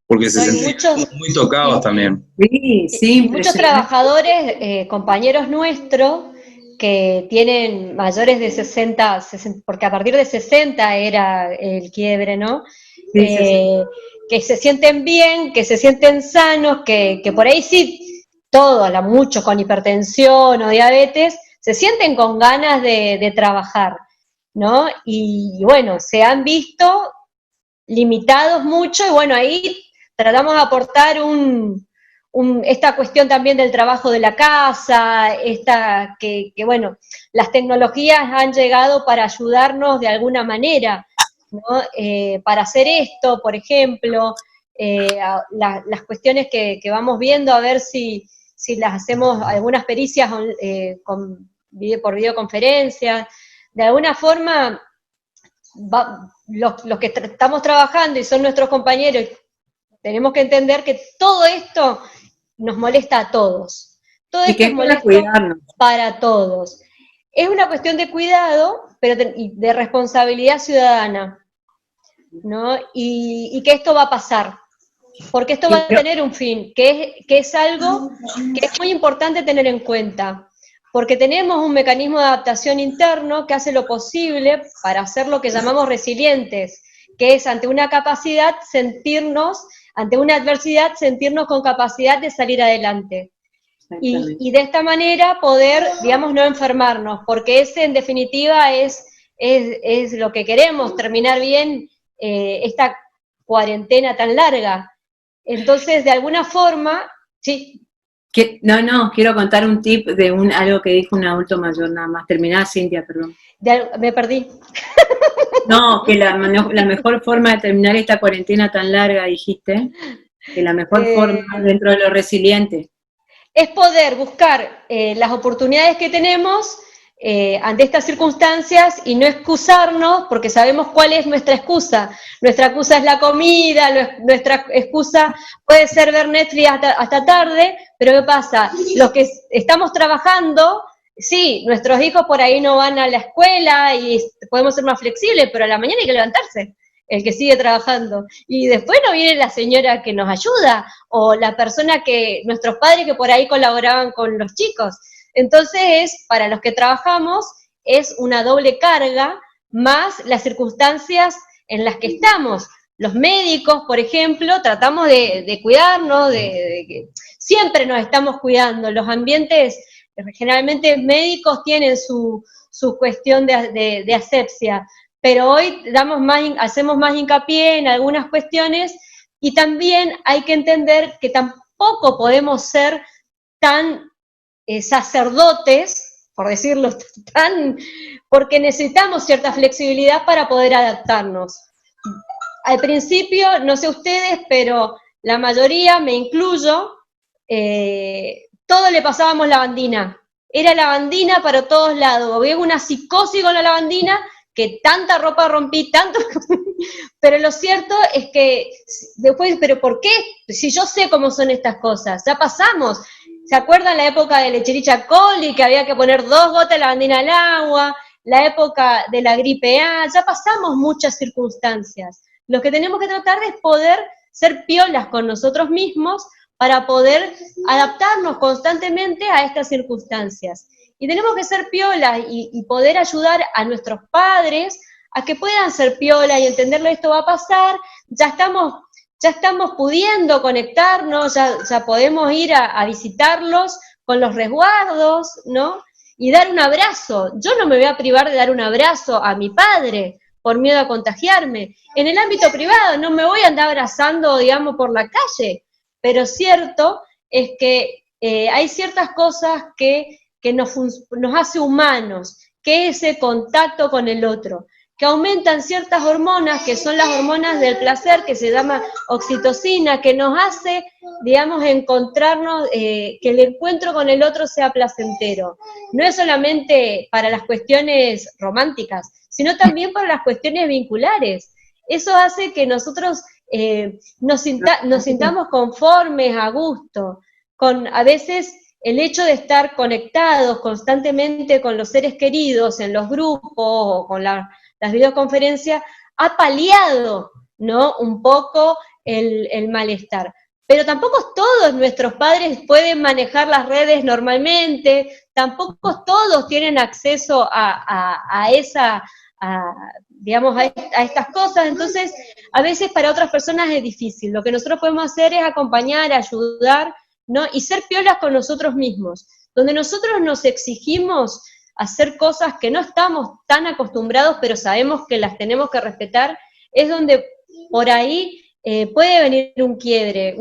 [SPEAKER 5] porque se sentían muy tocados también.
[SPEAKER 1] Sí, sí,
[SPEAKER 6] muchos trabajadores, compañeros nuestros, que tienen mayores de 60, porque a partir de 60 era el quiebre, ¿no?
[SPEAKER 1] Sí, sí.
[SPEAKER 6] Que se sienten bien, que se sienten sanos, que por ahí sí, todos, muchos con hipertensión o diabetes, se sienten con ganas de trabajar, ¿no? Y bueno, se han visto limitados mucho y bueno, ahí tratamos de aportar esta cuestión también del trabajo de la casa, que bueno, las tecnologías han llegado para ayudarnos de alguna manera, ¿no? Para hacer esto, por ejemplo, las cuestiones que vamos viendo, a ver si las hacemos, algunas pericias por videoconferencia, de alguna forma, los que estamos trabajando y son nuestros compañeros, tenemos que entender que todo esto nos molesta a todos. Todo esto es molesto para todos. Es una cuestión de cuidado, pero de responsabilidad ciudadana, ¿no? Y que esto va a pasar, porque esto va a tener un fin, que es algo que es muy importante tener en cuenta, porque tenemos un mecanismo de adaptación interno que hace lo posible para hacer lo que llamamos resilientes, que es ante una adversidad, sentirnos con capacidad de salir adelante. Y de esta manera poder, digamos, no enfermarnos, porque ese en definitiva es lo que queremos, terminar bien esta cuarentena tan larga. Entonces, de alguna forma, sí.
[SPEAKER 1] No, quiero contar un tip de algo que dijo un adulto mayor nada más. Terminá, Cintia, perdón.
[SPEAKER 6] Me perdí.
[SPEAKER 1] No, que la mejor forma de terminar esta cuarentena tan larga, dijiste, que la mejor forma dentro de lo resiliente.
[SPEAKER 6] Es poder buscar las oportunidades que tenemos ante estas circunstancias y no excusarnos, porque sabemos cuál es nuestra excusa. Nuestra excusa es la comida, nuestra excusa puede ser ver Netflix hasta tarde, pero ¿qué pasa? Los que estamos trabajando, sí, nuestros hijos por ahí no van a la escuela y podemos ser más flexibles, pero a la mañana hay que levantarse, el que sigue trabajando. Y después no viene la señora que nos ayuda, o la persona nuestros padres que por ahí colaboraban con los chicos. Entonces, para los que trabajamos, es una doble carga, más las circunstancias en las que estamos. Los médicos, por ejemplo, tratamos de cuidarnos, siempre nos estamos cuidando. Los ambientes, generalmente médicos tienen su cuestión de asepsia, pero hoy hacemos más hincapié en algunas cuestiones y también hay que entender que tampoco podemos ser tan sacerdotes, por decirlo porque necesitamos cierta flexibilidad para poder adaptarnos. Al principio, no sé ustedes, pero la mayoría, me incluyo, todo le pasábamos lavandina. Era lavandina para todos lados. Había una psicosis con la lavandina, que tanta ropa rompí, tanto... Pero lo cierto es que después, ¿pero por qué? Si yo sé cómo son estas cosas, ya pasamos. ¿Se acuerdan la época de Lechericha coli, que había que poner 2 gotas de lavandina al agua? La época de la gripe A, ya pasamos muchas circunstancias. Lo que tenemos que tratar es poder ser piolas con nosotros mismos para poder adaptarnos constantemente a estas circunstancias. Y tenemos que ser piolas y poder ayudar a nuestros padres a que puedan ser piolas y entenderlo, esto va a pasar, ya estamos pudiendo conectarnos, ya podemos ir a visitarlos con los resguardos, ¿no? Y dar un abrazo. Yo no me voy a privar de dar un abrazo a mi padre por miedo a contagiarme. En el ámbito privado no me voy a andar abrazando, digamos, por la calle, pero cierto es que hay ciertas cosas que nos hace humanos, que es ese contacto con el otro, que aumentan ciertas hormonas, que son las hormonas del placer, que se llama oxitocina, que nos hace, digamos, encontrarnos, que el encuentro con el otro sea placentero. No es solamente para las cuestiones románticas, sino también para las cuestiones vinculares. Eso hace que nosotros nos sintamos conformes, a gusto, con a veces el hecho de estar conectados constantemente con los seres queridos en los grupos o con las videoconferencias, ha paliado, ¿no?, un poco el malestar. Pero tampoco todos nuestros padres pueden manejar las redes normalmente, tampoco todos tienen acceso a estas cosas, entonces a veces para otras personas es difícil. Lo que nosotros podemos hacer es acompañar, ayudar, ¿no?, y ser piolas con nosotros mismos, donde nosotros nos exigimos hacer cosas que no estamos tan acostumbrados, pero sabemos que las tenemos que respetar, es donde por ahí puede venir un quiebre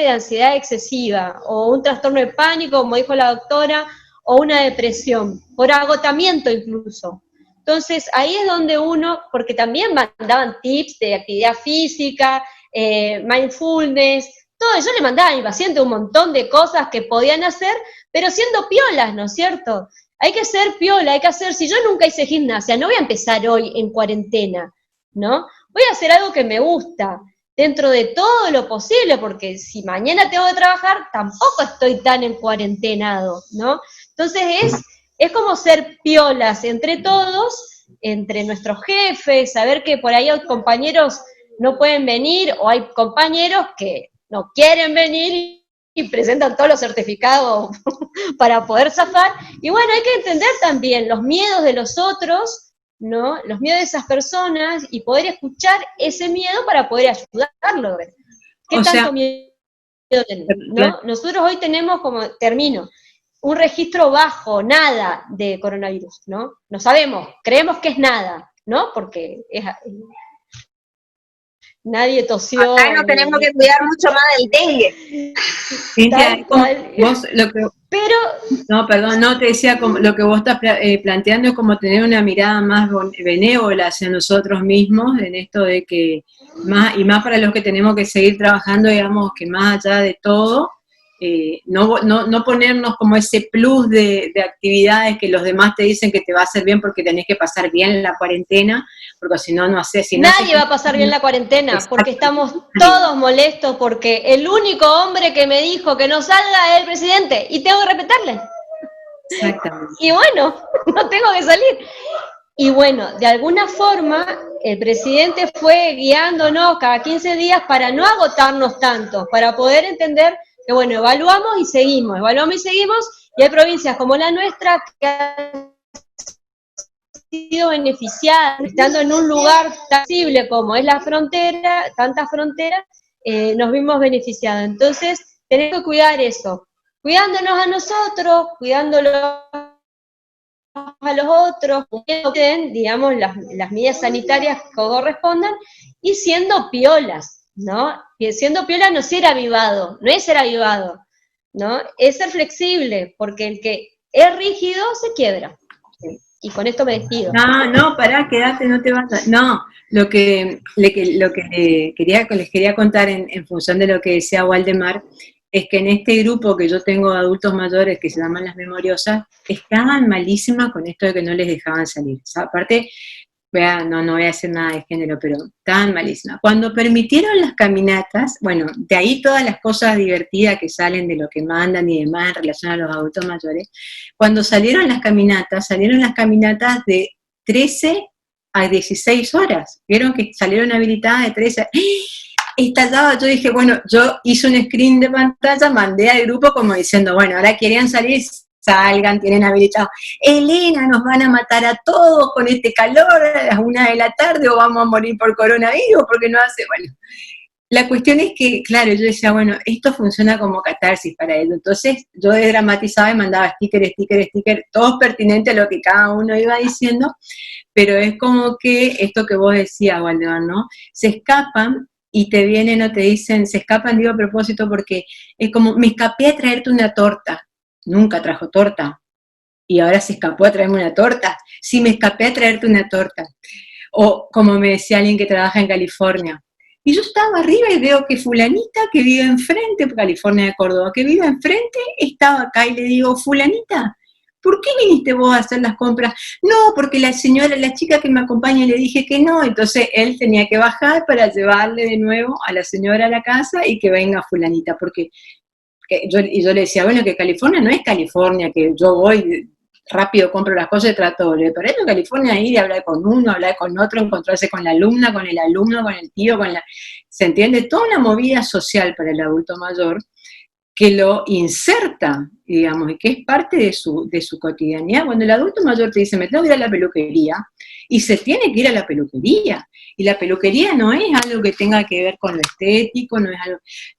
[SPEAKER 6] de ansiedad excesiva, o un trastorno de pánico, como dijo la doctora, o una depresión, por agotamiento incluso. Entonces ahí es donde uno, porque también mandaban tips de actividad física, mindfulness, todo, yo le mandaba a mi paciente un montón de cosas que podían hacer, pero siendo piolas, ¿no es cierto? Hay que ser piola, hay que hacer, si yo nunca hice gimnasia, no voy a empezar hoy en cuarentena, ¿no? Voy a hacer algo que me gusta, dentro de todo lo posible, porque si mañana tengo que trabajar, tampoco estoy tan en cuarentenado, ¿no? Entonces es como ser piolas entre todos, entre nuestros jefes, saber que por ahí hay compañeros no pueden venir, o hay compañeros que no quieren venir y presentan todos los certificados para poder zafar, y bueno, hay que entender también los miedos de los otros, ¿no?, los miedos de esas personas, y poder escuchar ese miedo para poder ayudarlo. ¿Qué tanto miedo tenemos? ¿No? Nosotros hoy tenemos, un registro bajo, nada de coronavirus, ¿no? No sabemos, creemos que es nada, ¿no? Porque nadie tosió.
[SPEAKER 3] Acá no tenemos que cuidar mucho más del dengue.
[SPEAKER 1] Cintia, vos te decía, como lo que vos estás planteando es como tener una mirada más benévola hacia nosotros mismos, en esto de que, más para los que tenemos que seguir trabajando, digamos, que más allá de todo, no ponernos como ese plus de actividades que los demás te dicen que te va a hacer bien porque tenés que pasar bien la cuarentena, porque si no, no haces.
[SPEAKER 6] Nadie va a pasar bien la cuarentena, porque estamos todos molestos, porque el único hombre que me dijo que no salga es el presidente, y tengo que respetarle.
[SPEAKER 1] Exactamente.
[SPEAKER 6] Y bueno, no tengo que salir. Y bueno, de alguna forma, el presidente fue guiándonos cada 15 días para no agotarnos tanto, para poder entender que bueno, evaluamos y seguimos, y hay provincias como la nuestra que han sido beneficiadas, estando en un lugar tan sensible como es la frontera, tantas fronteras, nos vimos beneficiados. Entonces, tenemos que cuidar eso, cuidándonos a nosotros, cuidándolos a los otros, digamos, las medidas sanitarias que correspondan, y siendo piolas, ¿no? Y siendo piola no es ser avivado, ¿no? Es ser flexible, porque el que es rígido se quiebra. Y con esto me despido.
[SPEAKER 1] No, pará, quédate, no te vas a... No, les quería contar en función de lo que decía Waldemar, es que en este grupo que yo tengo de adultos mayores que se llaman las memoriosas, estaban malísimas con esto de que no les dejaban salir. O sea, aparte, no voy a decir nada de género, pero estaban malísimas. Cuando permitieron las caminatas, bueno, de ahí todas las cosas divertidas que salen de lo que mandan y demás en relación a los adultos mayores, cuando salieron las caminatas de 13 a 16 horas. Vieron que salieron habilitadas de 13 a... Estallaba, yo dije, bueno, yo hice un screen de pantalla, mandé al grupo como diciendo, bueno, ahora querían salir, salgan, tienen habilitado. Elena, nos van a matar a todos con este calor a las 1 de la tarde o vamos a morir por coronavirus porque no hace, bueno. La cuestión es que, claro, yo decía, bueno, esto funciona como catarsis para ellos. Entonces yo desdramatizaba y mandaba sticker, todos pertinentes a lo que cada uno iba diciendo, pero es como que esto que vos decías, Waldemar, ¿no? Se escapan y te vienen o te dicen, se escapan, digo a propósito, porque es como, me escapé a traerte una torta. Nunca trajo torta. Y ahora se escapó a traerme una torta. Sí, me escapé a traerte una torta. O como me decía alguien que trabaja en California. Y yo estaba arriba y veo que fulanita que vive enfrente, California de Córdoba, que vive enfrente, estaba acá y le digo, fulanita, ¿por qué viniste vos a hacer las compras? No, porque la chica que me acompaña le dije que no, entonces él tenía que bajar para llevarle de nuevo a la señora a la casa y que venga fulanita, porque yo le decía, bueno, que California no es California, que yo voy rápido, compro las cosas y trato de... Pero en California ir y hablar con uno, hablar con otro, encontrarse con la alumna, con el alumno, con el tío, ¿se entiende? Toda una movida social para el adulto mayor que lo inserta, digamos, y que es parte de su cotidianidad. Cuando el adulto mayor te dice, me tengo que ir a la peluquería, y se tiene que ir a la peluquería, y la peluquería no es algo que tenga que ver con lo estético,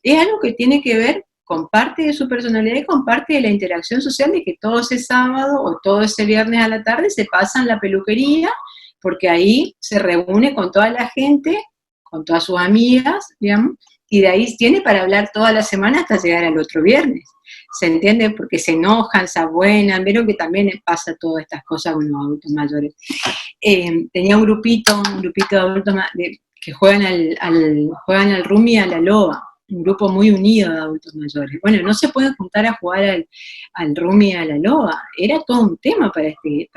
[SPEAKER 1] es algo que tiene que ver con parte de su personalidad y con parte de la interacción social de que todo ese sábado o todo ese viernes a la tarde se pasa en la peluquería, porque ahí se reúne con toda la gente, con todas sus amigas, digamos, y de ahí tiene para hablar toda la semana hasta llegar al otro viernes. ¿Se entiende? Porque se enojan, se abuenan, vieron que también pasa todas estas cosas con los adultos mayores. Tenía un grupito de adultos que juegan al rummy y a la loba, un grupo muy unido de adultos mayores. Bueno, no se pueden juntar a jugar al rummy y a la loba, era todo un tema para este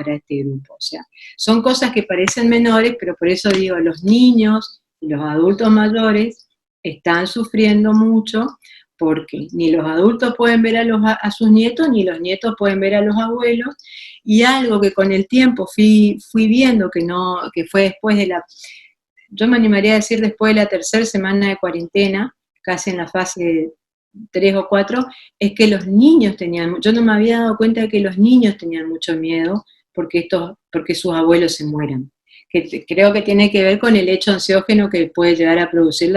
[SPEAKER 1] grupo. O sea, son cosas que parecen menores, pero por eso digo, los niños y los adultos mayores están sufriendo mucho porque ni los adultos pueden ver a sus nietos, ni los nietos pueden ver a los abuelos, y algo que con el tiempo fui viendo que fue después yo me animaría a decir después de la 3ª semana de cuarentena, casi en la fase 3 o 4, es que los niños yo no me había dado cuenta de que los niños tenían mucho miedo porque sus abuelos se mueran. Que creo que tiene que ver con el hecho ansiógeno que puede llegar a producir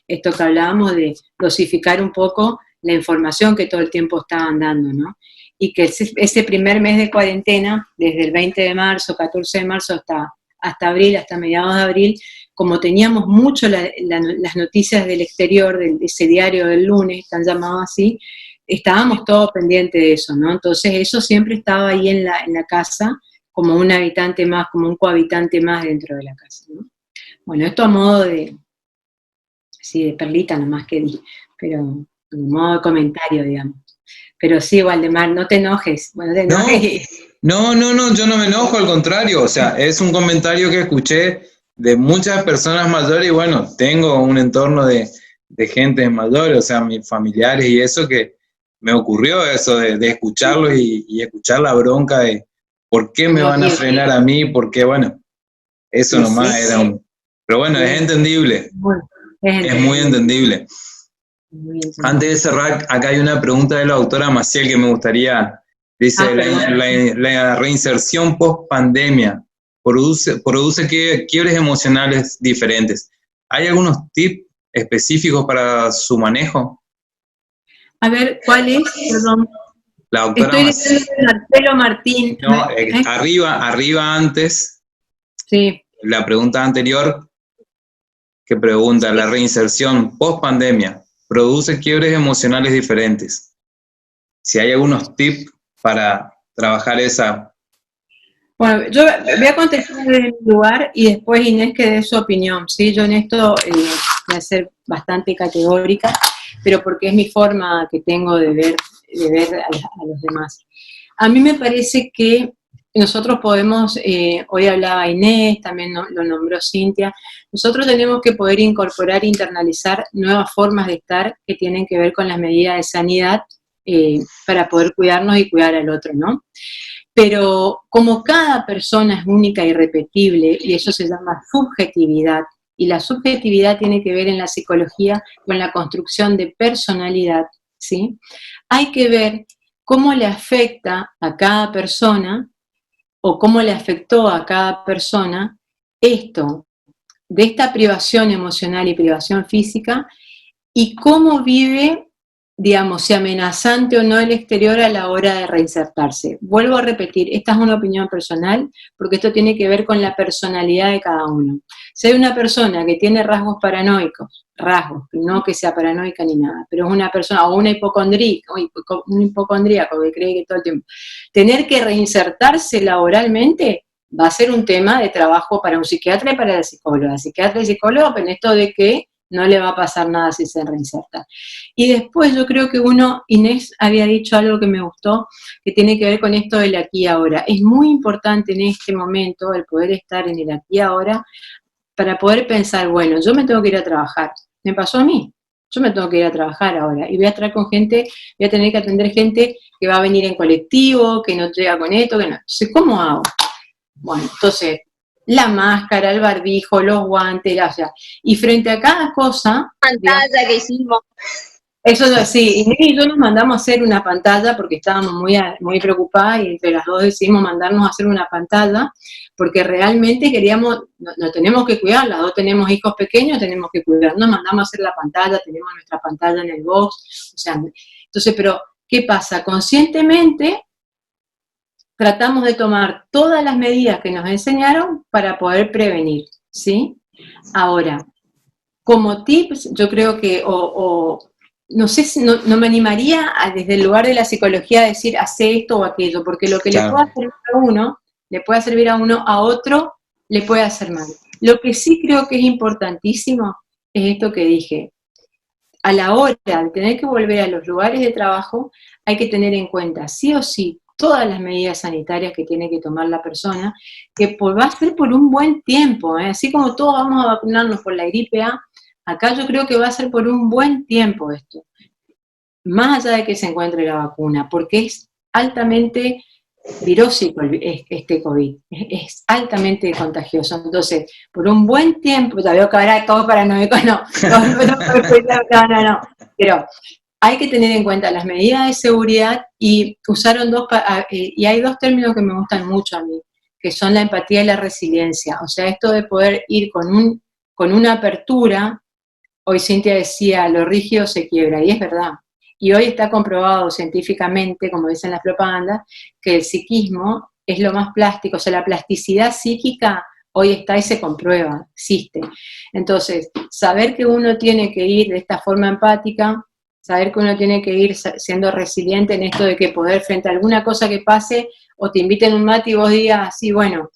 [SPEAKER 1] esto que hablábamos de dosificar un poco la información que todo el tiempo estaban dando, ¿no? Y que ese primer mes de cuarentena, desde el 20 de marzo, 14 de marzo hasta abril, hasta mediados de abril, como teníamos mucho las noticias del exterior, de ese diario del lunes, están llamados así, estábamos todos pendientes de eso, ¿no? Entonces eso siempre estaba ahí en la casa, como un habitante más, como un cohabitante más dentro de la casa, ¿no? Bueno, esto a modo de perlita nomás que di, pero a modo de comentario, digamos. Pero sí, Waldemar, no te enojes. Bueno,
[SPEAKER 5] No, yo no me enojo, al contrario, o sea, es un comentario que escuché de muchas personas mayores y bueno, tengo un entorno de gente mayor, o sea, mis familiares y eso, que me ocurrió eso de escucharlos y escuchar la bronca de por qué me van a frenar a mí, porque bueno, eso nomás era un... Pero bueno, es entendible, es muy entendible. Antes de cerrar, acá hay una pregunta de la doctora Maciel que me gustaría, dice, la reinserción post-pandemia produce quiebres emocionales diferentes. ¿Hay algunos tips específicos para su manejo?
[SPEAKER 1] A ver, ¿cuál es? Perdón.
[SPEAKER 5] La doctora
[SPEAKER 1] Estoy diciendo Marcelo Martín.
[SPEAKER 5] No, arriba antes.
[SPEAKER 1] Sí.
[SPEAKER 5] La pregunta anterior que pregunta, la reinserción post-pandemia produce quiebres emocionales diferentes. Si hay algunos tips para trabajar esa...
[SPEAKER 1] Bueno, yo voy a contestar desde mi lugar y después Inés que dé su opinión, ¿sí? Yo en esto voy a ser bastante categórica, pero porque es mi forma que tengo de ver a los demás. A mí me parece que nosotros podemos, hoy hablaba Inés, también lo nombró Cintia, nosotros tenemos que poder incorporar e internalizar nuevas formas de estar que tienen que ver con las medidas de sanidad para poder cuidarnos y cuidar al otro, ¿no? Pero como cada persona es única y irrepetible, y eso se llama subjetividad, y la subjetividad tiene que ver en la psicología con la construcción de personalidad, ¿sí? Hay que ver cómo le afecta a cada persona o cómo le afectó a cada persona esto, de esta privación emocional y privación física, y cómo vive, digamos, si amenazante o no el exterior a la hora de reinsertarse. Vuelvo a repetir, esta es una opinión personal, porque esto tiene que ver con la personalidad de cada uno. Si hay una persona que tiene rasgos paranoicos, no que sea paranoica ni nada, pero es una persona, o un hipocondríaco que cree que todo el tiempo, tener que reinsertarse laboralmente va a ser un tema de trabajo para un psiquiatra y para la psicóloga. Psiquiatra y psicólogo, pero en esto de que no le va a pasar nada si se reinserta. Y después yo creo que Inés había dicho algo que me gustó, que tiene que ver con esto del aquí y ahora. Es muy importante en este momento el poder estar en el aquí y ahora para poder pensar, bueno, yo me tengo que ir a trabajar. Me pasó a mí. Yo me tengo que ir a trabajar ahora y voy a estar con gente, voy a tener que atender gente que va a venir en colectivo, que no llega con esto, que no. Entonces, ¿cómo hago? Bueno, entonces, la máscara, el barbijo, los guantes, o sea, y frente a cada cosa...
[SPEAKER 3] Pantalla digamos, que hicimos.
[SPEAKER 1] Eso es así, Inés y yo nos mandamos a hacer una pantalla porque estábamos muy preocupadas y entre las dos decidimos mandarnos a hacer una pantalla porque realmente queríamos, no tenemos que cuidar, las dos tenemos hijos pequeños, tenemos que cuidar, nos mandamos a hacer la pantalla, tenemos nuestra pantalla en el box, o sea, entonces, pero, ¿qué pasa? Conscientemente tratamos de tomar todas las medidas que nos enseñaron para poder prevenir, ¿sí? Ahora, como tips, yo creo que, no sé si no me animaría desde el lugar de la psicología a decir hace esto o aquello, porque lo que le pueda servir a uno, le puede servir a uno, a otro le puede hacer mal. Lo que sí creo que es importantísimo es esto que dije. A la hora de tener que volver a los lugares de trabajo, hay que tener en cuenta sí o sí todas las medidas sanitarias que tiene que tomar la persona, que va a ser por un buen tiempo, ¿eh? Así como todos vamos a vacunarnos por la gripe A, acá yo creo que va a ser por un buen tiempo esto, más allá de que se encuentre la vacuna, porque es altamente virósico este COVID, es altamente contagioso. Entonces, por un buen tiempo, ya veo que ahora todo paranoico, no, pero hay que tener en cuenta las medidas de seguridad y usaron y hay dos términos que me gustan mucho a mí, que son la empatía y la resiliencia, o sea, esto de poder ir con una apertura. Hoy Cintia decía, lo rígido se quiebra, y es verdad. Y hoy está comprobado científicamente, como dicen las propagandas, que el psiquismo es lo más plástico, o sea, la plasticidad psíquica hoy está y se comprueba, existe. Entonces, saber que uno tiene que ir de esta forma empática, saber que uno tiene que ir siendo resiliente en esto de que poder, frente a alguna cosa que pase, o te inviten un mate y vos digas, sí, bueno,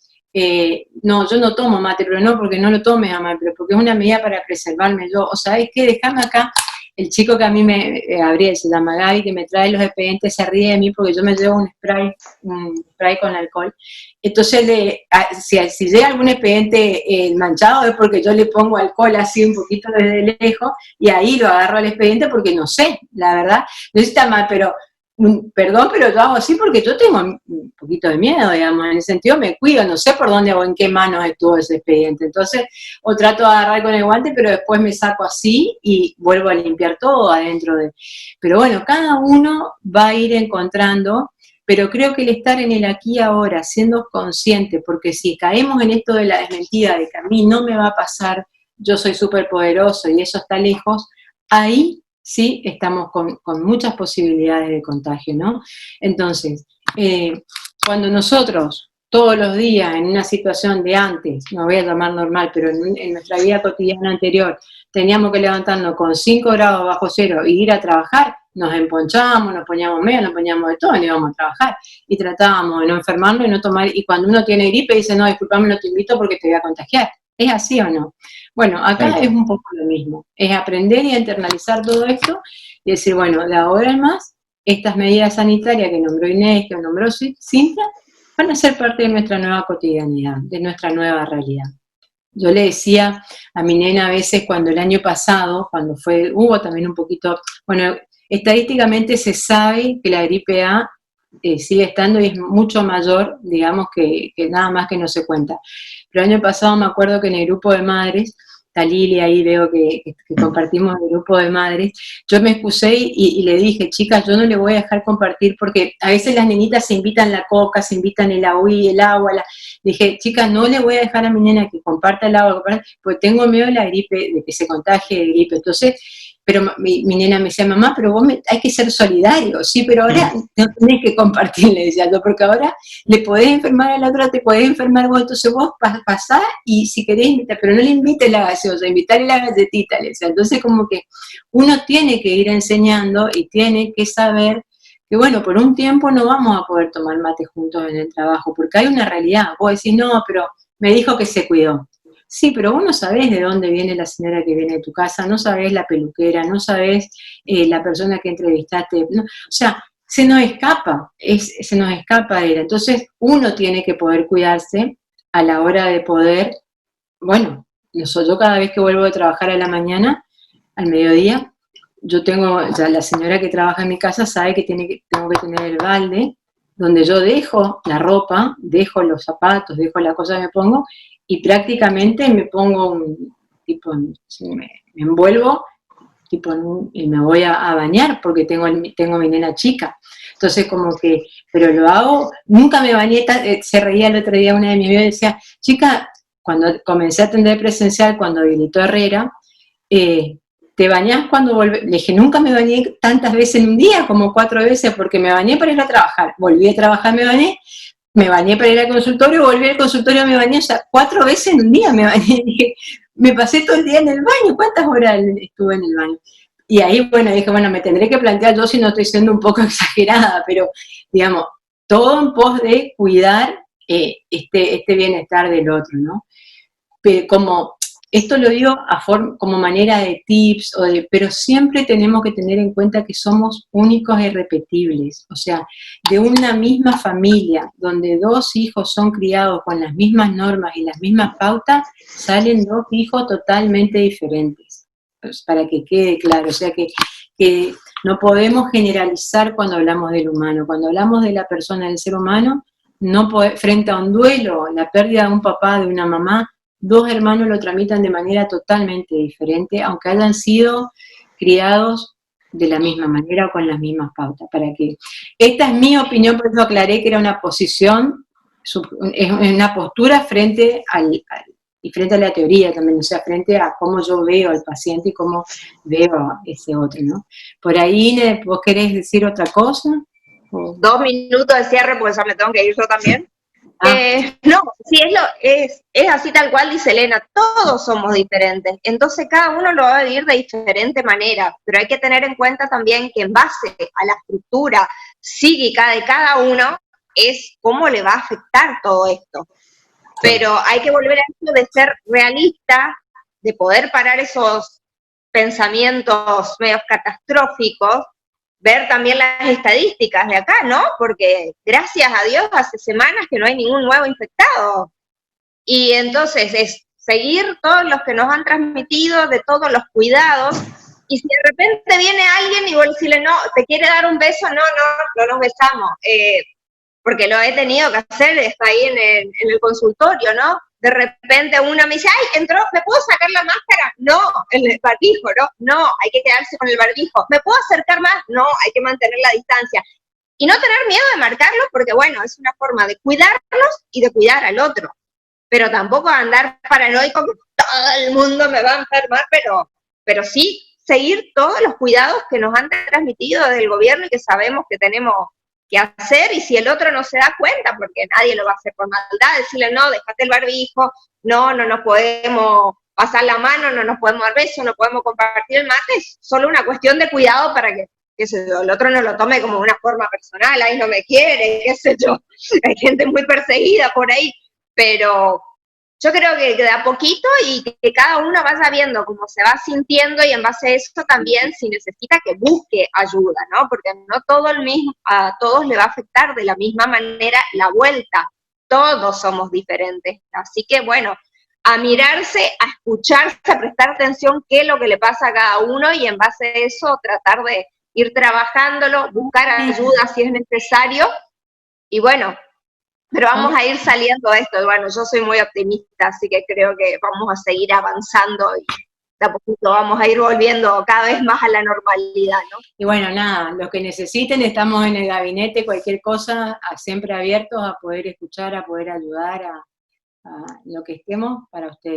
[SPEAKER 1] no, yo no tomo mate, pero no porque no lo tomes a mal, pero porque es una medida para preservarme yo. O sea, es que déjame acá, el chico que a mí Gabriel, se llama Gaby, que me trae los expedientes, se ríe de mí porque yo me llevo un spray con alcohol. Entonces, si llega algún expediente manchado es porque yo le pongo alcohol así un poquito desde lejos y ahí lo agarro al expediente porque no sé, la verdad, no está mal, pero perdón, pero yo hago así porque yo tengo un poquito de miedo, digamos, en ese sentido me cuido, no sé por dónde o en qué manos estuvo ese expediente, entonces, o trato de agarrar con el guante, pero después me saco así y vuelvo a limpiar todo adentro pero bueno, cada uno va a ir encontrando, pero creo que el estar en el aquí y ahora, siendo consciente, porque si caemos en esto de la desmentida, de que a mí no me va a pasar, yo soy súper poderoso y eso está lejos, ahí sí estamos con muchas posibilidades de contagio, ¿no? Entonces, cuando nosotros todos los días en una situación de antes, no voy a llamar normal, pero en nuestra vida cotidiana anterior, teníamos que levantarnos con 5 grados bajo cero e ir a trabajar, nos emponchamos, nos poníamos medio, nos poníamos de todo y íbamos a trabajar. Y tratábamos de no enfermarnos y no tomar, y cuando uno tiene gripe dice, no, disculpame, no te invito porque te voy a contagiar. ¿Es así o no? Bueno, acá es un poco lo mismo, es aprender y internalizar todo esto y decir, bueno, de ahora en más, estas medidas sanitarias que nombró Inés, que nombró Cintia, van a ser parte de nuestra nueva cotidianidad, de nuestra nueva realidad. Yo le decía a mi nena a veces cuando el año pasado, cuando hubo también un poquito, bueno, estadísticamente se sabe que la gripe A sigue estando y es mucho mayor, digamos, que nada más que no se cuenta. Pero el año pasado me acuerdo que en el grupo de madres, está Lili ahí, veo que compartimos el grupo de madres, yo me excusé y le dije, chicas, yo no le voy a dejar compartir porque a veces las nenitas se invitan la coca, se invitan el agua, dije, chicas, no le voy a dejar a mi nena que comparta el agua, porque tengo miedo de la gripe, de que se contagie de gripe. Entonces, pero mi nena me decía, mamá, pero hay que ser solidario, sí, pero ahora no tenés que compartir, le decía yo, porque ahora le podés enfermar a la otra, te podés enfermar vos, entonces vos pasás y si querés invitar, pero no le invites la gaseosa, invitarle la galletita, le decía. Entonces como que uno tiene que ir enseñando y tiene que saber que bueno, por un tiempo no vamos a poder tomar mate juntos en el trabajo, porque hay una realidad, vos decís, no, pero me dijo que se cuidó. Sí, pero vos no sabés de dónde viene la señora que viene de tu casa, no sabés la peluquera, no sabés la persona que entrevistaste, no, o sea, se nos escapa de él. Entonces, uno tiene que poder cuidarse a la hora de poder, bueno, yo cada vez que vuelvo de trabajar a la mañana, al mediodía, yo tengo, ya la señora que trabaja en mi casa sabe que tengo que tener el balde, donde yo dejo la ropa, dejo los zapatos, dejo la cosa que me pongo, y prácticamente me pongo me envuelvo, y me voy a bañar porque tengo mi nena chica. Entonces como que, pero lo hago, nunca me bañé, se reía el otro día una de mis amigas y decía, chica, cuando comencé a atender presencial, cuando habilitó Herrera, ¿te bañás cuando volvés? Le dije, nunca me bañé tantas veces en un día, como 4 veces, porque me bañé para ir a trabajar, volví a trabajar, me bañé para ir al consultorio, volví al consultorio, me bañé, o sea, 4 veces en un día me bañé, me pasé todo el día en el baño, ¿cuántas horas estuve en el baño? Y ahí, bueno, dije, bueno, me tendré que plantear yo si no estoy siendo un poco exagerada, pero, digamos, todo en pos de cuidar este bienestar del otro, ¿no? Pero esto lo digo como manera de tips, pero siempre tenemos que tener en cuenta que somos únicos e irrepetibles. O sea, de una misma familia, donde 2 hijos son criados con las mismas normas y las mismas pautas, salen 2 hijos totalmente diferentes. Pues, para que quede claro, o sea que no podemos generalizar cuando hablamos del humano. Cuando hablamos de la persona, del ser humano, frente a un duelo, la pérdida de un papá, de una mamá, 2 hermanos lo tramitan de manera totalmente diferente, aunque hayan sido criados de la misma manera o con las mismas pautas. Esta es mi opinión, por eso aclaré que era una posición, es una postura frente y frente a la teoría también, o sea, frente a cómo yo veo al paciente y cómo veo a ese otro, ¿no? Por ahí, Inés, ¿vos querés decir otra cosa?
[SPEAKER 3] 2 minutos de cierre, porque ya me tengo que ir yo también. No, sí, es así tal cual dice Elena, todos somos diferentes, entonces cada uno lo va a vivir de diferente manera, pero hay que tener en cuenta también que en base a la estructura psíquica de cada uno es cómo le va a afectar todo esto. Pero hay que volver a esto de ser realista, de poder parar esos pensamientos medios catastróficos, ver también las estadísticas de acá, ¿no? Porque gracias a Dios hace semanas que no hay ningún nuevo infectado. Y entonces es seguir todos los que nos han transmitido, de todos los cuidados, y si de repente viene alguien y vos decirle, no, te quiere dar un beso, no nos besamos, porque lo he tenido que hacer, está ahí en el consultorio, ¿no? De repente una me dice, ay, entró, ¿me puedo sacar la máscara? No, el barbijo, no, hay que quedarse con el barbijo. ¿Me puedo acercar más? No, hay que mantener la distancia. Y no tener miedo de marcarlo, porque bueno, es una forma de cuidarnos y de cuidar al otro. Pero tampoco andar paranoico que todo el mundo me va a enfermar, pero sí seguir todos los cuidados que nos han transmitido desde el gobierno y que sabemos que tenemos que hacer, y si el otro no se da cuenta, porque nadie lo va a hacer por maldad, decirle, no, dejate el barbijo, no nos podemos pasar la mano, no nos podemos dar besos, no podemos compartir el mate, es solo una cuestión de cuidado para que qué sé yo, el otro no lo tome como una forma personal, ay, no me quiere, qué sé yo, hay gente muy perseguida por ahí, pero yo creo que de a poquito y que cada uno vaya viendo cómo se va sintiendo y en base a eso también si necesita que busque ayuda, ¿no? Porque no a todos le va a afectar de la misma manera la vuelta, todos somos diferentes, así que bueno, a mirarse, a escucharse, a prestar atención qué es lo que le pasa a cada uno y en base a eso tratar de ir trabajándolo, buscar ayuda si es necesario y bueno, pero vamos a ir saliendo de esto. Bueno, yo soy muy optimista, así que creo que vamos a seguir avanzando y de a poquito vamos a ir volviendo cada vez más a la normalidad, ¿no?
[SPEAKER 1] Y bueno, nada, lo que necesiten, estamos en el gabinete, cualquier cosa, siempre abiertos a poder escuchar, a poder ayudar, a lo que estemos para ustedes.